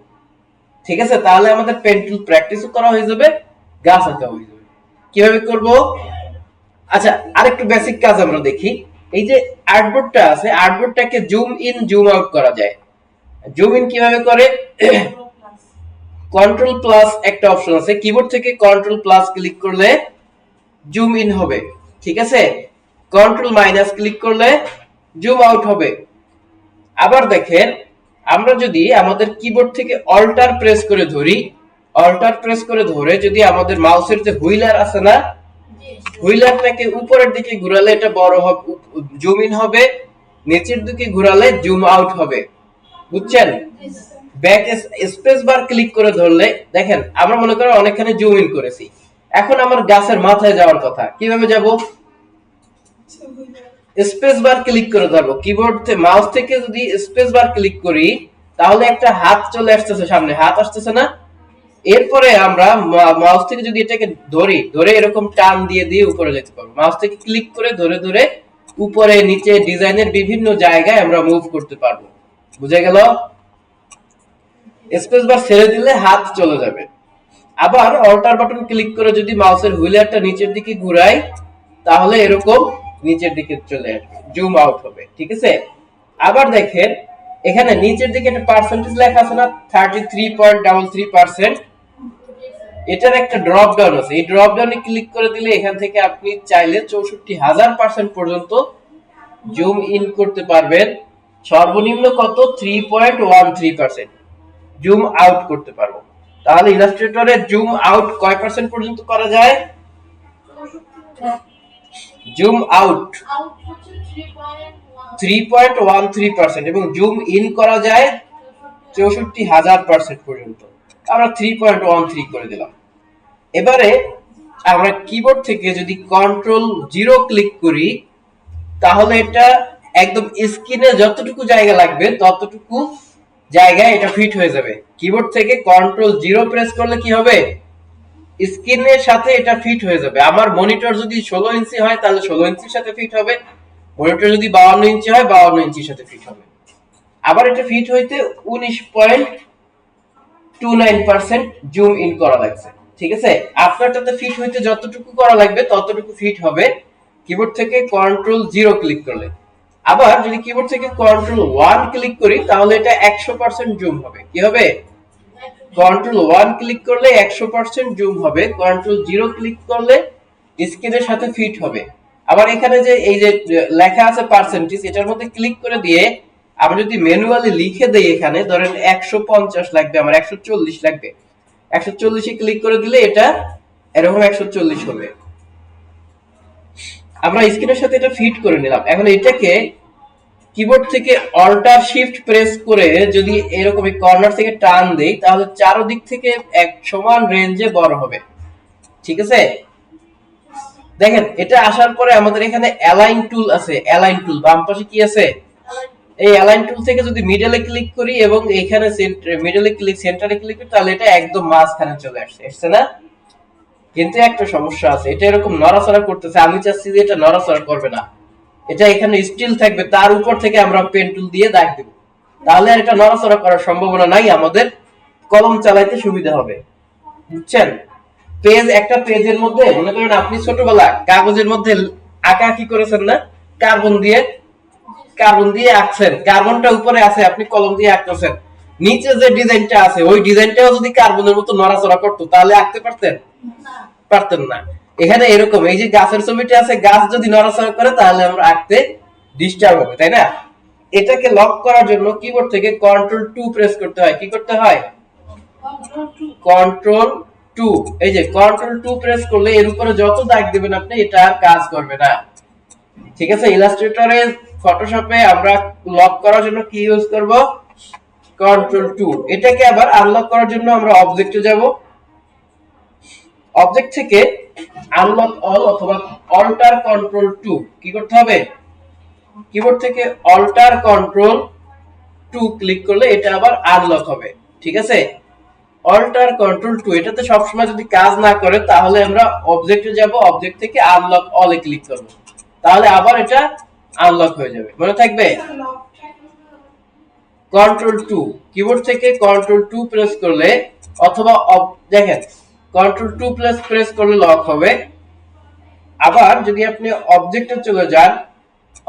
ঠিক আছে, তাহলে আমাদের পেন টুল প্র্যাকটিসও করা হয়ে যাবে, গাছ আঁকা হয়ে যাবে। কিভাবে করব? আচ্ছা, আরেকটু বেসিক কাজ আমরা দেখি। এই যে আর্টবোর্ডটা আছে, আর্টবোর্ডটাকে জুম ইন জুম আউট করা যায়। জুম ইন কিভাবে করে? কন্ট্রোল প্লাস একটা অপশন আছে, কিবোর্ড থেকে কন্ট্রোল প্লাস ক্লিক করলে জুম ইন হবে। ঠিক আছে, কন্ট্রোল মাইনাস ক্লিক করলে জুম আউট হবে। আবার দেখেন, আমরা যদি আমাদের কিবোর্ড থেকে অল্টার প্রেস করে ধরি, অল্টার প্রেস করে ধরে যদি আমাদের মাউসের যে হুইলার আছে না, হুইলারটাকে উপরের দিকে ঘোরালে এটা বড় হবে, জুম ইন হবে। নিচের দিকে ঘোরালে জুম আউট হবে। বুঝছেন? ব্যাক স্পেস বার ক্লিক করে ধরলে দেখেন, আমরা মনে করেন অনেকখানি জুম ইন করেছি। এখন আমার গাছের মাথায় যাওয়ার কথা, কিভাবে যাব? স্পেস বার ক্লিক করে ধরবো। কিবোর্ড থেকে মাউস থেকে যদি স্পেস বার ক্লিক করি তাহলে একটা হাত চলে আসতেছে, সামনে হাত আসতেছে না? এরপরে আমরা মাউস থেকে যদি এটাকে ধরি, ধরে এরকম টান দিয়ে দিয়ে উপরে যেতে পারবো। মাউস থেকে ক্লিক করে ধরে ধরে উপরে নিচে ডিজাইনের বিভিন্ন জায়গায় আমরা মুভ করতে পারবো। বুঝে গেল? স্পেস বার ছেড়ে দিলে হাত চলে যাবে। আবার অল্টার বাটন ক্লিক করে যদি মাউসের হুইলারটা নিচের দিকে ঘুরাই তাহলে এরকম নিচের দিকে চলে আসবে, জুম আউট হবে। ঠিক আছে, আবার দেখেন এখানে নিচের দিকে একটা পার্সেন্টেজ লেখা আছে না, 33.33%। এটার একটা ড্রপ ডাউন আছে, এই ড্রপ ডাউনে ক্লিক করে দিলে এখান থেকে আপনি চাইলে 64,000% পর্যন্ত জুম ইন করতে পারবেন। সর্বনিম্ন কত? 3.13% জুম আউট করতে পারবো। তাহলে ইলাস্ট্রেটরে জুম আউট কয় পার্সেন্ট পর্যন্ত করা যায়? জুম আউট 3.13% এবং জুম ইন করা যায় 64,000% পর্যন্ত। আমরা 3.13 করে দিলাম। এবারে আমরা কিবোর্ড থেকে যদি কন্ট্রোল 0 ক্লিক করি তাহলে এটা একদম স্ক্রিনে যতটুকু জায়গা লাগবে ততটুকু জায়গায় এটা ফিট হয়ে যাবে। কিবোর্ড থেকে কন্ট্রোল 0 প্রেস করলে কি হবে? স্ক্রিনের সাথে এটা ফিট হয়ে যাবে। আমার মনিটর যদি 16 ইঞ্চি হয় তাহলে 16 ইঞ্চির সাথে ফিট হবে, মনিটর যদি 52 ইঞ্চি হয় 52 ইঞ্চির সাথে ফিট হবে। আবার এটা ফিট হইতে 19.29% জুম ইন করা লাগছে। ঠিক আছে, আপনারটাতে ফিট হইতে যতটুকু করা লাগবে ততটুকু ফিট হবে কিবোর্ড থেকে কন্ট্রোল 0 ক্লিক করলে। আবার যদি কিবোর্ড থেকে কন্ট্রোল 1 ক্লিক করি তাহলে এটা 100% জুম হবে। কি হবে? কন্ট্রোল 1 ক্লিক করলে 100% জুম হবে, কন্ট্রোল 0 ক্লিক করলে স্ক্রিনের সাথে ফিট হবে। আবার এখানে যে এই যে লেখা আছে পার্সেন্টেজ, এটার মধ্যে ক্লিক করে দিয়ে আমি যদি ম্যানুয়ালি লিখে দেই, এখানে ধরেন 150 লাগবে, আমার 140 লাগবে, 140 এ ক্লিক করে দিলে এটা এরকম 140 হবে। আমরা স্ক্রিনের সাথে এটা ফিট করে নিলাম। এখন এটাকে কিবোর্ড থেকে অল্টার শিফট প্রেস করে যদি এরকম কর্নার থেকে টান দেই তাহলে চারদিক থেকে এক সমান রেঞ্জে বড় হবে। ঠিক আছে, দেখেন এটা আসার পরে আমাদের এখানে অ্যালাইন টুল আছে, অ্যালাইন টুল বাম পাশে কি আছে? এই অ্যালাইন টুল থেকে যদি মিডলে ক্লিক করি এবং এখানে মিডলে ক্লিক সেন্টারে ক্লিক করি তাহলে এটা একদম মাঝখানে চলে আসছে না? কিন্তু একটা সমস্যা আছে, এটা এরকম নড়াচড়া করতেছে, আমি চাচ্ছি যে এটা নড়াচড়া করবে না, এটা এখানে স্টিল থাকবে, তার উপর থেকে আমরা পেন টুল দিয়ে দাগ দেব, তাহলে আর এটা নড়াচড়া করার সম্ভাবনা নাই, আমাদের কলম চালাইতে সুবিধা হবে। বুঝছেন? পেজ, একটা পেজের মধ্যে মনে করেন আপনি ছোটবেলা কাগজের মধ্যে আঁকা কি করেছেন না, কার্বন দিয়ে আঁকছেন, কার্বনটা উপরে আছে, আপনি কলম দিয়ে আঁকতেছেন, নিচে যে ডিজাইনটা আছে ওই ডিজাইনটাও যদি কার্বনের মতো নড়াচড়া করতো তাহলে আঁকতে পারতেন? পারতেন না। এখানে এরকম এই যে গাছের ছবিটা আছে, গাছ যদি নড়াচড়া করে তাহলে আমরা আঁকতে ডিস্টার্ব হবে, তাই না? এটাকে লক করার জন্য কিবোর্ড থেকে কন্ট্রোল 2 প্রেস করতে হয়। কি করতে হয়? কন্ট্রোল 2। এই যে কন্ট্রোল 2 প্রেস করলে এর উপরে যত দাগ দিবেন আপনি এটা আর কাজ করবে না। ঠিক আছে? ইলাস্ট্রেটরে, ফটোশপে আমরা লক করার জন্য কি ইউজ করব? কন্ট্রোল 2। এটাকে আবার আনলক করার জন্য আমরা অবজেক্টে যাব। অবজেক্ট থেকে আনলক অল অথবা অল্টার কন্ট্রোল 2 কি করতে হবে? কিবোর্ড থেকে অল্টার কন্ট্রোল 2 ক্লিক করলে এটা আবার আনলক হবে। ঠিক আছে? অল্টার কন্ট্রোল 2, এটাতে সবসময় যদি কাজ না করে তাহলে আমরা অবজেক্টে যাব, অবজেক্ট থেকে আনলক অল এ ক্লিক করব, তাহলে আবার এটা আনলক হয়ে যাবে। মনে থাকবে? কন্ট্রোল 2, কিবোর্ড থেকে কন্ট্রোল 2 প্রেস করলে অথবা দেখেন কন্ট্রোল 2 প্রেস করলে লক হবে। আবার যদি আপনি অবজেক্টে চলে যান,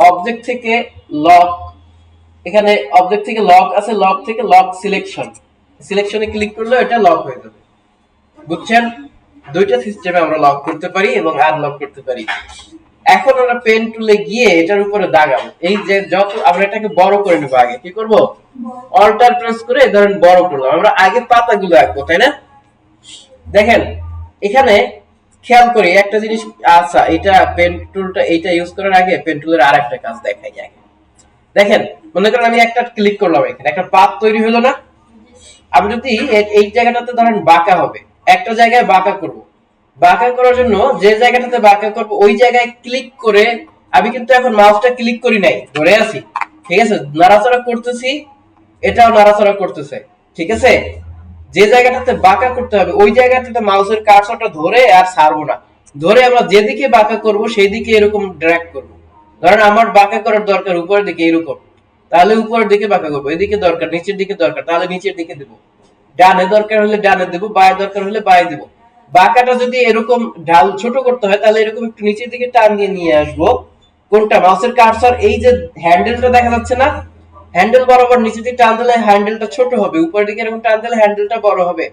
অবজেক্ট থেকে লক, এখানে অবজেক্ট থেকে লক আছে, লক থেকে লক সিলেকশনে ক্লিক করলে এটা লক হয়ে যাবে। বুঝছেন? দুইটা সিস্টেমে আমরা লক করতে পারি এবং আনলক করতে পারি। এখন আমরা পেন টুলে গিয়ে এটার উপরে দাগাবো। এই যে যত আমরা এটাকে বড় করে নেব, আগে কি করব? অল্টার প্রেস করে ধরেন বড় করলাম। আমরা আগে পাতাগুলো আঁকবো, তাই না? দেখেন এখানে খেয়াল করি একটা জিনিস। আচ্ছা, এটা পেন টুলটা এইটা ইউজ করার আগে পেন টুলের আরেকটা কাজ দেখাই আগে। দেখেন মনে করেন আমি একটা ক্লিক করলাম, এখানে একটা পাত তৈরি হলো না? আমি যদি এই জায়গাটাতে ধরেন বাঁকা হবে, একটা জায়গায় বাঁকা করব, বাঁকা করার জন্য যে জায়গাটাতে বাঁকা করব ওই জায়গায় ক্লিক করে, আমি কিন্তু এখন মাউসটা ক্লিক করি নাই, ধরে আছি। ঠিক আছে? নাড়াচাড়া করতেছি, এটাও নাড়াচাড়া করতেছে। ঠিক আছে? যে জায়গাটাতে বাঁকা করতে হবে ওই জায়গাটাতে মাউসের কার্সরটা ধরে আর ছাড়বো না, ধরে আমরা যেদিকে বাঁকা করব সেই দিকে এরকম ড্র্যাগ করব। ধরেন আমার বাঁকা করার দরকার উপরের দিকে এরকম, তাহলে উপরের দিকে বাঁকা করবো। এদিকে দরকার, নিচের দিকে দরকার, তাহলে নিচের দিকে দেব। ডানে দরকার হলে ডানে দেব, বায়ে দরকার হলে বায়ে দেব। বাঁকাটা যদি এরকম ঢাল ছোট করতে হয় তাহলে এরকম একটু নিচের দিকে টান দিয়ে নিয়ে আসবো। কোনটা? মাউসের কার্সর এই যে হ্যান্ডেলটা দেখা যাচ্ছে না, হ্যান্ডেল বরাবর নিচে দিকে টান দিলে হ্যান্ডেলটা ছোট হবে, উপরের দিকে এরকম টান দিলে হ্যান্ডেলটা বড় হবে।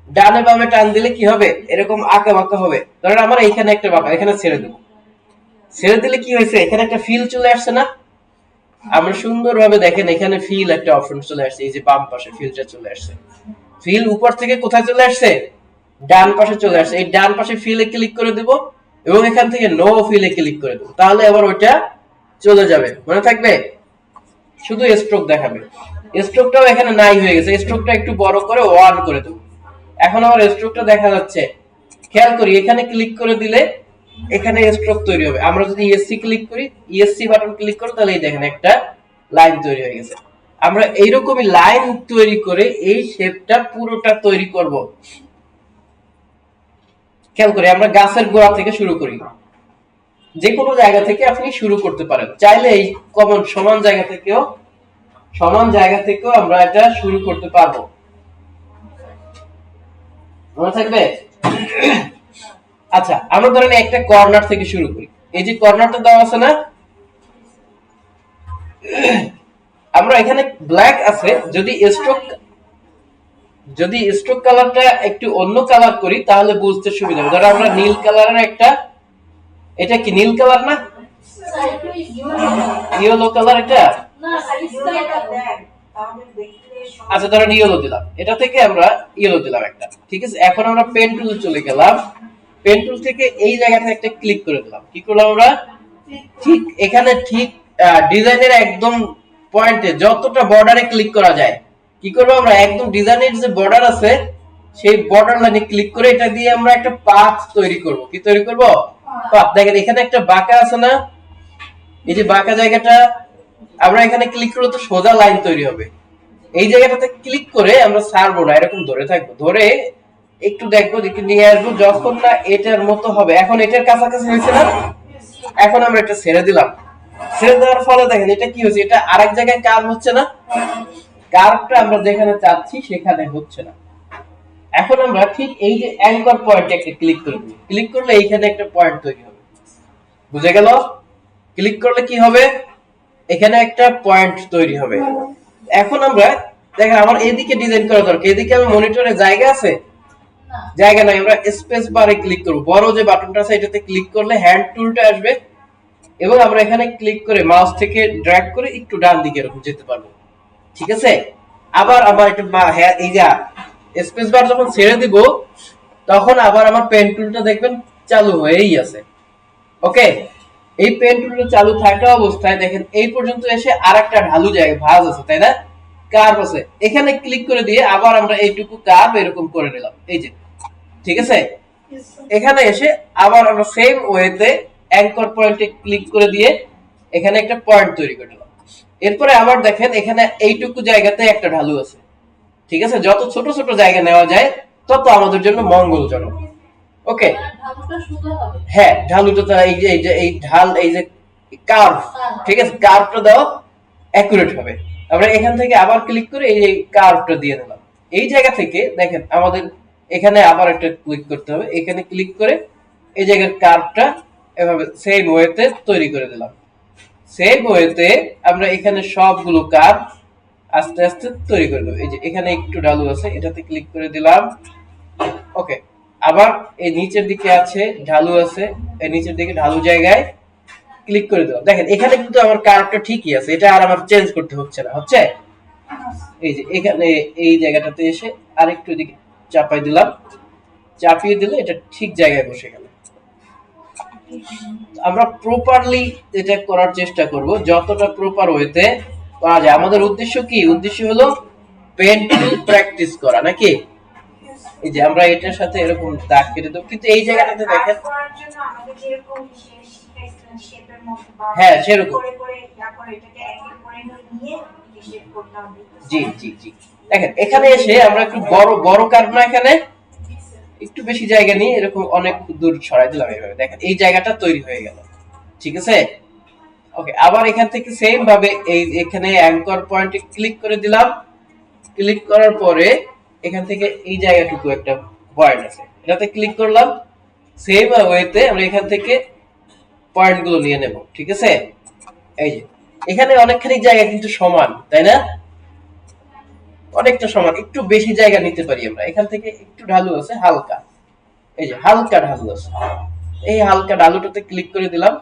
ডানে বামে টান দিলে কি হবে? এরকম আঁকা বাঁকা হবে। ধরেন আমার এইখানে একটা বাঁকা, এখানে ছেড়ে দেব। ছেড়ে দিলে কি হয়েছে? এখানে একটা ফিল চলে আসছে না? আমরা সুন্দরভাবে দেখেন এখানে ফিল একটা অপশন চলে আসছে, এই যে বাম পাশে ফিলটা চলে আসছে। ফিল উপর থেকে কোথায় চলে আসছে? ডান পাশে চলে আসছে। এই ডান পাশে ফিলে ক্লিক করে দেব এবং এখান থেকে নো ফিলে ক্লিক করে দেব, তাহলে আবার ওইটা চলে যাবে। মনে থাকবে? শুধু স্ট্রোক দেখাবে। স্ট্রোকটাও এখানে নাই হয়ে গেছে, স্ট্রোকটা একটু বড় করে 1 করে দেব। এখন আমার স্ট্রোকটা দেখা যাচ্ছে। খেয়াল করি এখানে ক্লিক করে দিলে এখানে স্ট্রোক তৈরি হবে। আমরা যদি ইএসসি ক্লিক করি, ইএসসি বাটন ক্লিক করি, তাহলে এই দেখেন একটা লাইন তৈরি হয়ে গেছে। আমরা এইরকমই লাইন তৈরি করে এই শেপটা পুরোটা তৈরি করব। খেয়াল করি আমরা গাছের গোড়া থেকে শুরু করি, যে কোনো জায়গা থেকে আপনি শুরু করতে পারেন, চাইলে এই কমন সমান জায়গা থেকেও আমরা এটা শুরু করতে পারবো। মনে থাকবে? আচ্ছা, আমরা ধরেন একটা কর্নার থেকে শুরু করি। এই যে কর্নারটা দেওয়া আছে না, আমরা এখানে ব্ল্যাক আছে, যদি স্ট্রোক কালারটা একটু অন্য কালার করি তাহলে বুঝতে সুবিধা হবে। ধরো আমরা নীল কালারের একটা, এটা কি নীল কালার না? ইয়েলো কালার এটা। আচ্ছা ধরেন ইয়েলো দিলাম, এটা থেকে আমরা ইয়েলো দিলাম একটা। ঠিক আছে? এখন আমরা পেন টুলে চলে গেলাম, পেন টুল থেকে এই জায়গাটা একটা ক্লিক করে দিলাম। কি করলাম আমরা? ঠিক এখানে ঠিক ডিজাইনের একদম পয়েন্টে যতটা বর্ডারে ক্লিক করা যায়, কি করব আমরা? একদম ডিজাইনের যে বর্ডার আছে সেই বর্ডার লাইনে ক্লিক করে এটা দিয়ে আমরা একটা পাথ তৈরি করব। কি তৈরি করব? পাথ। দেখেন এখানে একটা বাঁকা আছে না, এই যে বাঁকা জায়গাটা, আমরা এখানে ক্লিক করলে তো সোজা লাইন তৈরি হবে। এই জায়গাটাতে ক্লিক করে আমরা ছাড়বো না, এরকম ধরে থাকবো, ধরে একটু দেখবো, দিকে নিয়ে আসবো, যখন না এটার মতো হবে। এখন এটার কাছাকাছি হয়েছে না, এখন আমরা এটা ছেড়ে দিলাম। ছেড়ে দেওয়ার ফলে দেখেন এটা কি হচ্ছে, এটা আরেক জায়গায় কার্ভ হচ্ছে না, কার্ভটা আমরা যেখানে চাচ্ছি সেখানে হচ্ছে না। এখন আমরা ঠিক এই যে অ্যাঙ্কর পয়েন্টে একটা ক্লিক করব, ক্লিক করলে এইখানে একটা পয়েন্ট তৈরি হবে, বুঝে গেল? ক্লিক করলে কি হবে, এখানে একটা পয়েন্ট তৈরি হবে। এখন আমরা দেখেন আমার এদিকে ডিজাইন করা দরকার, এদিকে আমার মনিটরে জায়গা আছে, জায়গা নাই, আমরা স্পেস বারে ক্লিক করব, বড় যে বাটনটা আছে এটাতে ক্লিক করলে হ্যান্ড টুলটা আসবে এবং আমরা এখানে ক্লিক করে মাউস থেকে ড্র্যাগ করে একটু ডান দিকে এরকম যেতে পারবো, ঠিক আছে? আবার আমার একটু এই যে স্পেস বার যখন ছেড়ে দিব তখন আবার আমার পেন টুলটা দেখবেন চালু হয়েই আছে। ওকে, এই পেন টুলটা চালু থাকা অবস্থায় দেখেন এই পর্যন্ত এসে আরেকটা ঢালু জায়গা ভাঁজ আছে, তাই না? কার্ভ আছে, এখানে ক্লিক করে দিয়ে আবার আমরা এইটুকু কার্ভ এরকম করে নিলাম, এই যে, ঠিক আছে? এখানে এসে আবার আমরা সেম ওয়েতে অ্যাঙ্কর পয়েন্টে ক্লিক করে দিয়ে এখানে একটা পয়েন্ট তৈরি করে নিলাম। এরপরে আবার দেখেন এখানে এইটুকু জায়গাতে একটা ঢালু আছে, ঠিক আছে? যত ছোট ছোট জায়গা নেওয়া যায় তত আমাদের জন্য মঙ্গলজনক। ওকে, হ্যাঁ, ঢালুটা তো এই ঢাল, এই যে কার্ভ, ঠিক আছে? কার্ভটা দাও অ্যাকুরেট হবে। আমরা এখান থেকে আবার ক্লিক করে এই কার্ভটা দিয়ে দিলাম। এই জায়গা থেকে দেখেন আমাদের এখানে আবার একটা ক্লিক করতে হবে, এখানে ক্লিক করে এই জায়গার কার্ভটা এভাবে সেম ওয়েতে তৈরি করে দিলাম। সেম ওয়েতে আমরা এখানে সবগুলো কার্ভ আস্তে আস্তে তৈরি করে দেবো। এই যে এখানে একটু ঢালু আছে, এটাতে ক্লিক করে দিলাম। ওকে, আবার এই নিচের দিকে আছে ঢালু আছে, এই নিচের দিকে ঢালু জায়গায় ক্লিক করে দিলাম। দেখেন এখানে কিন্তু আমার কার্ভটা ঠিকই আছে, এটা আর আমার চেঞ্জ করতে হচ্ছে না, হচ্ছে? এই যে এখানে এই জায়গাটাতে এসে আরেকটু দিকে চাপাই দিলাম, চাপিয়ে দিলে এটা ঠিক জায়গায় বসে গেল। আমরা প্রপারলি এটা করার চেষ্টা করব, যতটা প্রপার ওয়েতে করা যায়। আমাদের উদ্দেশ্য কি? উদ্দেশ্য হলো পেন টুল প্র্যাকটিস করা, নাকি? এই যে আমরা এটার সাথে এরকম দাগ কেটে দেব, কিন্তু এই জায়গাটাতে দেখেন, হ্যাঁ সেরকম, জি জি জি, দেখেন এখানে এসে আমরা একটু বড় বড় কার্ভ না, এখানে একটু বেশি জায়গা নিয়ে এরকম অনেক দূর ছড়াই দিলাম, এইভাবে দেখেন এই জায়গাটা তৈরি হয়ে গেল, ঠিক আছে? ওকে, আবার এখান থেকে সেম ভাবে এই এখানে অ্যাঙ্কর পয়েন্টে ক্লিক করে দিলাম। ক্লিক করার পরে এখান থেকে এই জায়গাটুকু একটা পয়েন্ট আছে, এটাতে ক্লিক করলাম। সেম ওয়েতে আমরা এখান থেকে পয়েন্ট গুলো নিয়ে নেব, ঠিক আছে? এই যে এখানে অনেকখানি জায়গা কিন্তু সমান, তাই না? অনেকটা সমান, একটু বেশি জায়গা নিতে পারি আমরা। এখান থেকে একটু ঢালু আছে হালকা, এই যে হালকা ঢালু আছে, এই হালকা ঢালুটাতে ক্লিক করে দিলাম।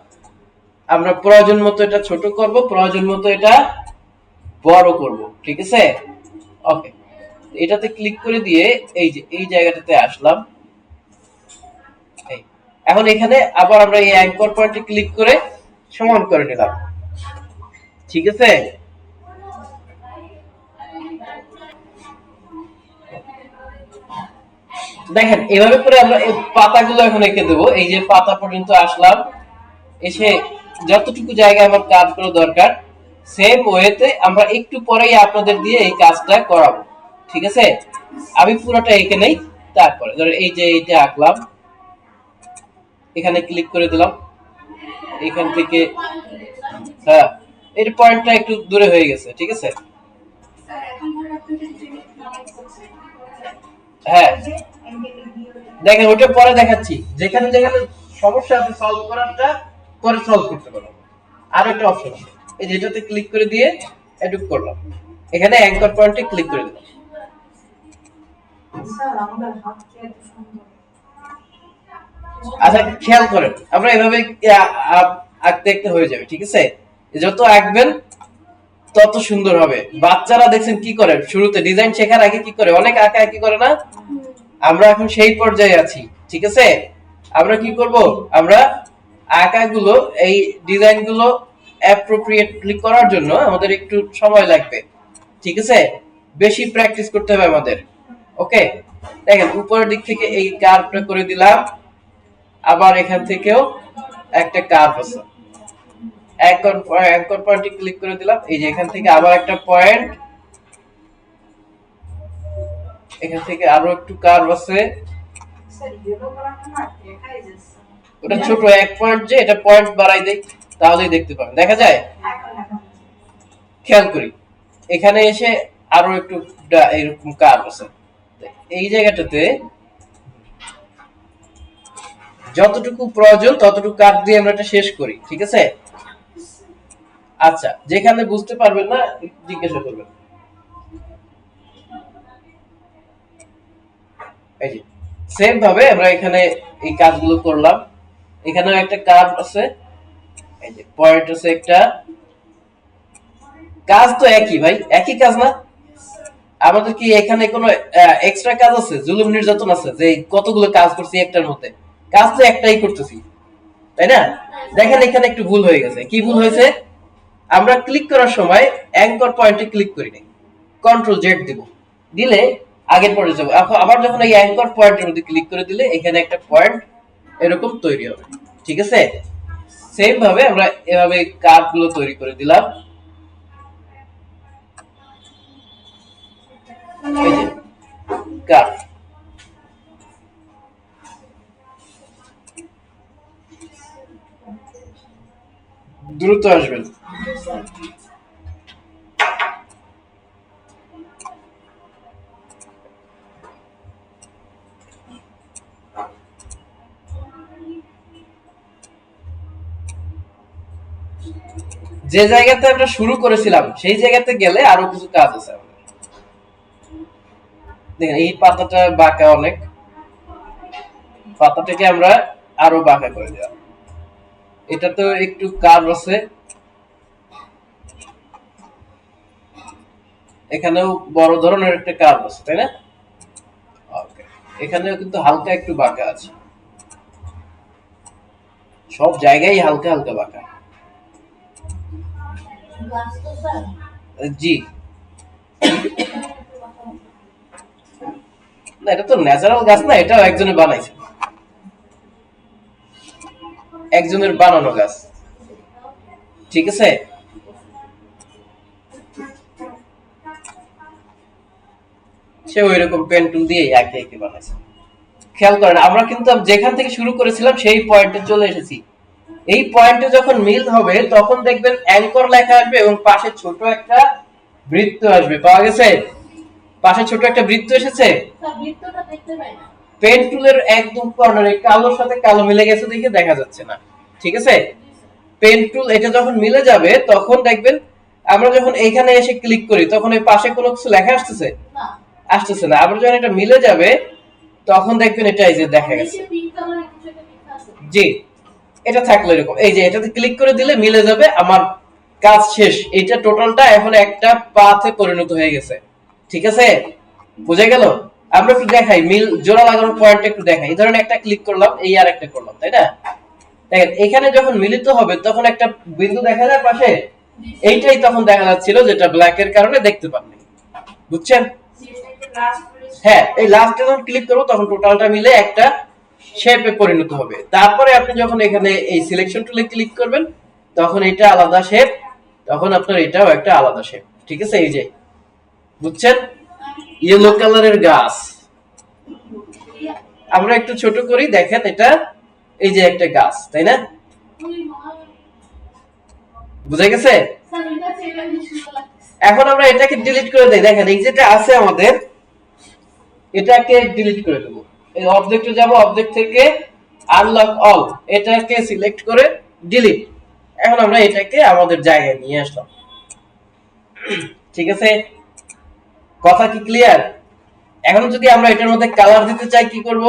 আমরা প্রয়োজন মতো এটা ছোট করব, প্রয়োজন মতো এটা বড় করব, ঠিক আছে? ওকে, এটাতে ক্লিক করে দিয়ে এই যে এই জায়গাটাতে আসলাম। এখন এখানে আবার আমরা এই অ্যাঙ্কর পয়েন্টে ক্লিক করে সমান করে নিলাম, ঠিক আছে? দেখেন এভাবে করে আমরা এই পাতাগুলো এখন এঁকে দেবো। এই যে পাতা পর্যন্ত আসলাম, এসে যতটুকু জায়গা আমার কাজ করা দরকার সেম ওয়েতে আমরা একটু পরেই আপনাদের দিয়ে এই কাজটা করাবো, ঠিক আছে? আমি পুরোটা এঁকে নেই, তারপরে ধরো এই যে এইটা আঁকলাম, এখানে ক্লিক করে দিলাম, এখান থেকে, হ্যাঁ এর পয়েন্টটা একটু দূরে হয়ে গেছে, ঠিক আছে? হ্যাঁ দেখেন ওটা পরে দেখাচ্ছি, যেখানে যেখানে সমস্যা আছে সলভ করারটা পরে সলভ করতে পারবো। আর একটা অপশন আছে, এই যেটাতে ক্লিক করে দিয়ে এডুক করলাম, এখানে অ্যাঙ্কর পয়েন্টে ক্লিক করে দিলাম। আচ্ছা খেয়াল করেন, আমরা এভাবে আঁকতে আঁকতে হয়ে যাবে, ঠিক আছে? যত আঁকবেন তত সুন্দর হবে। বাচ্চারা দেখছেন কি করে, শুরুতে ডিজাইন শেখার আগে কি করে, অনেক আঁকা আঁকি করে না? আমরা এখন সেই পর্যায়ে আছি, ঠিক আছে? আমরা কি করব, আমরা আঁকাগুলো এই ডিজাইনগুলো অ্যাপ্রোপ্রিয়েটলি করার জন্য আমাদের একটু সময় লাগবে, ঠিক আছে? বেশি প্র্যাকটিস করতে হবে আমাদের। ওকে, দেখেন উপরের দিক থেকে এই কার্ভটা করে দিলাম, আবার এখান থেকেও একটা কার্ভ আছে, অ্যাঙ্কর পয়েন্টে ক্লিক করে দিলাম। এই যে এখান থেকে আবার একটা পয়েন্ট, এখান থেকে আরো একটু কার্ভ আছে, ওটা ছোট এক পয়েন্ট, যে এটা পয়েন্ট বাড়াই দেই তাহলেই দেখতে পাবেন, দেখা যায়। খেয়াল করি এখানে এসে আরো একটু এরকম কার্ভ আছে, এই জায়গাটাতে যতটুকু প্রয়োজন ততটুকু কাট দিয়ে আমরা এটা শেষ করি, ঠিক আছে? আচ্ছা, যেখানে বুঝতে পারবেন না জিজ্ঞাসা করবেন। এই যে সেম ভাবে আমরা এখানে এই কাজগুলো করলাম। এখানেও একটা কাজ আছে, এই যে পয়েন্ট আছে একটা। কাজ তো একই ভাই, একই কাজ না? আমাদের কি এখানে কোনো এক্সট্রা কাজ আছে, জুলুম নির্যাতন আছে যে কতগুলো কাজ করছি একটার মধ্যে? কাজ তো একটাই করতেছি, তাই না? দেখেন এখানে একটু ভুল হয়ে গেছে। কি ভুল হয়েছে? আমরা ক্লিক করার সময় অ্যাঙ্কর পয়েন্টে ক্লিক করি নাই, কন্ট্রোল জেড দিব, দিলে আগের পরে যাবো। আবার যখন এই অ্যাঙ্কর পয়েন্টের মধ্যে ক্লিক করে দিলে এখানে একটা পয়েন্ট এরকম তৈরি হবে, ঠিক আছে? সেম ভাবে আমরা এভাবে কার্ভ গুলো তৈরি করে দিলাম। এই যে কার্ভ, দ্রুত আসবেন। যে জায়গাতে আমরা শুরু করেছিলাম সেই জায়গাতে গেলে আরো কিছু কাজ আছে আমাদের। দেখেন এই পাতাটা বাঁকা অনেক, পাতাটাকে আমরা আরো বাঁকা করে দিলাম। এটা তো একটু কার্ভ আছে, এখানেও বড় ধরনের একটা কার্ভ আছে, তাই না? ওকে, এখানেও কিন্তু হালকা একটু বাঁকা আছে, সব জায়গায় হালকা হালকা বাঁকা। জি না, এটা তো ন্যাচারাল গাছ না, এটাও একজনে বানাইছে, একজনের বানানো গাছ, ঠিক আছে? সে ওই রকম পেন্টুল দিয়ে একে একে বানাইছে। খেয়াল করেন আমরা কিন্তু যেখান থেকে শুরু করেছিলাম সেই পয়েন্টে চলে এসেছি। এই পয়েন্টে যখন মিল হবে তখন দেখবেন অ্যাঙ্কর লেখা আসবে এবং পাশে ছোট একটা বৃত্ত আসবে। পাওয়া গেছে? পাশে ছোট একটা বৃত্ত এসেছে। পেন টুলের একদম কর্নারে কালোর সাথে কালো মিলে গেছে দেখে দেখা যাচ্ছে না, ঠিক আছে? পেন টুল এটা যখন মিলে যাবে তখন দেখবেন আমরা যখন এইখানে এসে ক্লিক করি তখন এই পাশে কোনো কিছু লেখা আসতেছে না, আসতেছে না। আবার যখন এটা মিলে যাবে তখন দেখবেন এটা এই যে দেখা গেছে। জি, এটা থাকলো এরকম, এই যে এটাতে ক্লিক করে দিলে মিলে যাবে, আমার কাজ শেষ। এটা টোটালটা এখন একটা পাথে পরিণত হয়ে গেছে, ঠিক আছে? বুঝে গেল? আমরা একটু দেখাই মিল জোড়া লাগানোর পয়েন্ট একটু দেখাই। এই ধরনের একটা ক্লিক করলাম, এই আর একটা করলাম, তাই না? দেখেন এখানে যখন মিলিত হবে তখন একটা বিন্দু দেখা যায় পাশে, এইটাই তখন দেখা যাচ্ছিল যেটা ব্ল্যাক এর কারণে দেখতে পাননি। বুঝছেন? হ্যাঁ, এই লাস্টে যখন ক্লিক করব তখন টোটালটা মিলে একটা শেপে পরিণত হবে। তারপরে আপনি যখন এখানে এই সিলেকশন টুলে ক্লিক করবেন তখন এটা আলাদা শেপ, তখন আপনার এটাও একটা আলাদা শেপ, ঠিক আছে? এই যে বুঝছেন, ইয়েলো কালারের গাছ। আমরা একটু ছোট করি, দেখেন এটা এই যে একটা গাছ, তাই না? বুঝে গেছে? এখন আমরা এটাকে ডিলিট করে দেই। দেখেন এই যেটা আছে আমাদের, এটাকে ডিলিট করে দেব। এই অবজেক্টে যাব, অবজেক্ট থেকে আনলক অল, এটাকে সিলেক্ট করে ডিলিট। এখন আমরা এটাকে আমাদের জায়গায় নিয়ে আসলাম, ঠিক আছে? কথা কি ক্লিয়ার? এখন যদি আমরা এটার মধ্যে কালার দিতে চাই কি করব?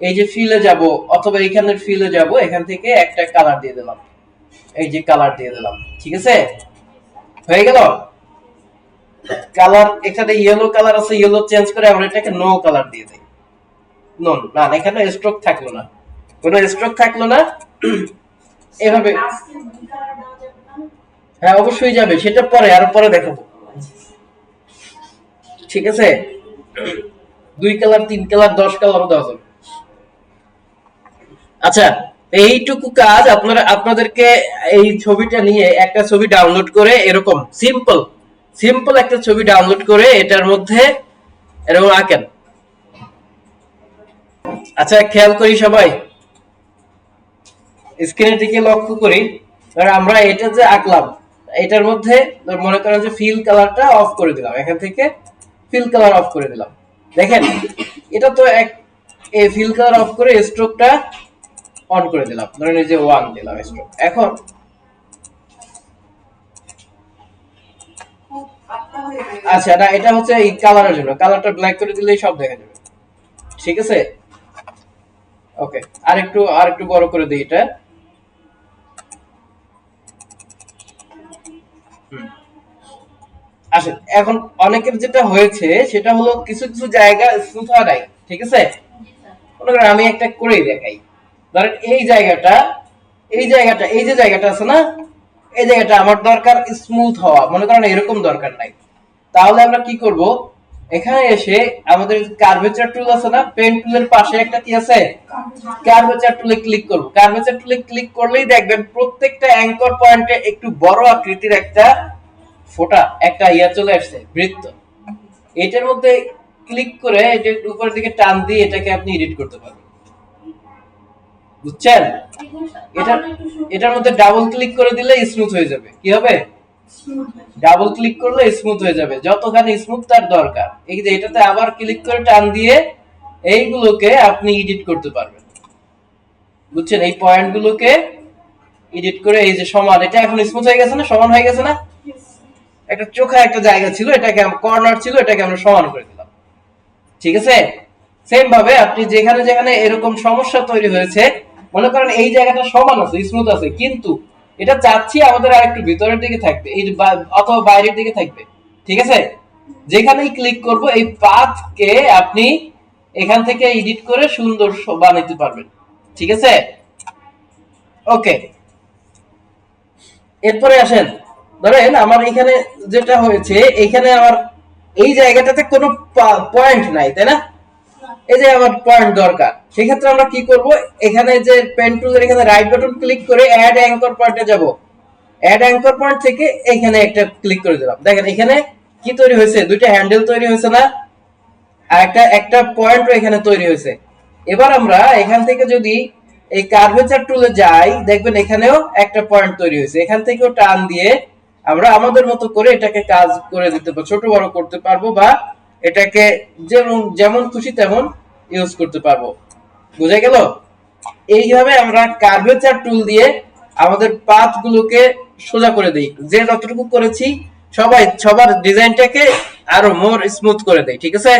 এই যে ফিলে যাব অথবা এখানের ফিলে যাব, এখান থেকে একটা কালার দিয়ে দিলাম, এই যে কালার দিয়ে দিলাম, ঠিক আছে? হয়ে গেল কালার। এখানে ইয়েলো কালার আছে, ইয়েলো চেঞ্জ করে আমরা এটাকে নো কালার দিয়ে দেই। নো না, এখানে স্ট্রোক থাকলো না, কোনো স্ট্রোক থাকলো না। এভাবে হ্যাঁ অবশ্যই যাবে, সেটা পরে আরো পরে দেখাবো, ঠিক আছে? 2 কালার 3 কালার 10 কালারও দেওয়া যাবে। আচ্ছা, এইটুকু কাজ আপনারা আপনাদেরকে এই ছবিটা নিয়ে একটা ছবি ডাউনলোড করে এরকম সিম্পল সিম্পল একটা ছবি ডাউনলোড করে এটার মধ্যে এরকম আঁকেন। আচ্ছা খেয়াল করি সবাই, স্ক্রিনের দিকে লক্ষ্য করি। আমরা এটা যে আঁকলাম এটার মধ্যে মনে করেন যে ফিল কালারটা অফ করে দিলাম, এখান থেকে ফিল কালার অফ করে দিলাম, দেখেন এটা তো এক ফিল কালার অফ করে স্ট্রোকটা অন করে দিলাম, ধরেন এই যে 1 দিলাম স্ট্রোক। এখন খুব পাতলা হয়ে গেছে। আচ্ছা না, এটা হচ্ছে এই কালারের জন্য, কালারটা ব্ল্যাক করে দিলেই সব দেখা যাবে, ঠিক আছে। ওকে, আরেকটু বড় করে দিই এটা। আসেন, এখন অনেকের যেটা হয়েছে সেটা হলো কিছু কিছু জায়গা স্মুথ হয় নাই, ঠিক আছে। মনে করেন আমি একটা করেই দেখাই, ধরেন এই জায়গাটা, এই যে জায়গাটা আছে না, এই জায়গাটা আমার দরকার স্মুথ হওয়া, মনে করেন এরকম দরকার নাই। তাহলে আমরা কি করব, এখানে এসে আমাদের কার্ভেচার টুল আছে না, পেন টুলের পাশে একটা কি আছে, কার্ভেচার টুলে ক্লিক করব। কার্ভেচার টুলে ক্লিক করলেই দেখবেন প্রত্যেকটা অ্যাঙ্কর পয়েন্টে একটু বড় আকৃতির একটা ফোঁটা, একটা ইয়া চলে আসছে, বৃত্ত। এটার মধ্যে ক্লিক করে এটা উপরের দিকে টান দিয়ে এটাকে আপনি এডিট করতে পারবেন, বুঝছেন। এটা এটার মধ্যে ডাবল ক্লিক করে দিলে স্মুথ হয়ে যাবে। কি হবে, ডাবল ক্লিক করলে স্মুথ হয়ে যাবে, যতখানি স্মুথ তার দরকার। এই যে এটাতে আবার ক্লিক করে টান দিয়ে এইগুলোকে আপনি এডিট করতে পারবেন, বুঝছেন। এই পয়েন্টগুলোকে এডিট করে এই যে সমান, এটা এখন স্মুথ হয়ে গেছে না, সমান হয়ে গেছে না। একটা চোখা একটা জায়গা ছিল, এটাকে কর্নার ছিল, এটাকে আমরা সমান করে দিলাম, ঠিক আছে। সেম ভাবে আপনি যেখানে যেখানে এরকম সমস্যা তৈরি হয়েছে, মনে করেন এই জায়গাটা সমান আছে, স্মুথ আছে, কিন্তু এটা চাচ্ছি আমাদের আর একটু ভিতরের দিকে থাকবে, এই অথবা বাইরের দিকে থাকবে, ঠিক আছে। যেখানেই ক্লিক করব এই পাথকে আপনি এখান থেকে এডিট করে সুন্দর বানাতে পারবেন, ঠিক আছে। ওকে, এরপরে আসেন, ধরেন আমার এখানে যেটা হয়েছে, এখানে আমার এই জায়গাটাতে কোনো পয়েন্ট নাই, তাই না। এই যে আমার পয়েন্ট দরকার, সেক্ষেত্রে আমরা কি করব, এখানে যে পেন টুলের এখানে রাইট বাটন ক্লিক করে অ্যাড অ্যাঙ্কর পয়েন্টে যাব। অ্যাড অ্যাঙ্কর পয়েন্ট থেকে এখানে একটা ক্লিক করে দিলাম। দেখেন এখানে কি তৈরি হয়েছে, দুইটা হ্যান্ডেল তৈরি হয়েছে না, আর একটা পয়েন্টও এখানে তৈরি হয়েছে। এবার আমরা এখান থেকে যদি এই কার্ভেচার টুলে যাই, দেখবেন এখানেও একটা পয়েন্ট তৈরি হয়েছে। এখান থেকেও টান দিয়ে আমরা আমাদের মতো করে এটাকে কাজ করে দিতে পারবো, ছোট বড় করতে পারবো, বা এটাকে যেমন খুশি তেমন ইউজ করতে পারবো। বুঝা গেল। এইভাবে আমরা কার্ভেচার টুল দিয়ে আমাদের পাথ গুলোকে সোজা করে দেই, যে যতটুকু করেছি সবার ডিজাইনটাকে আরো মোর স্মুথ করে দেই, ঠিক আছে।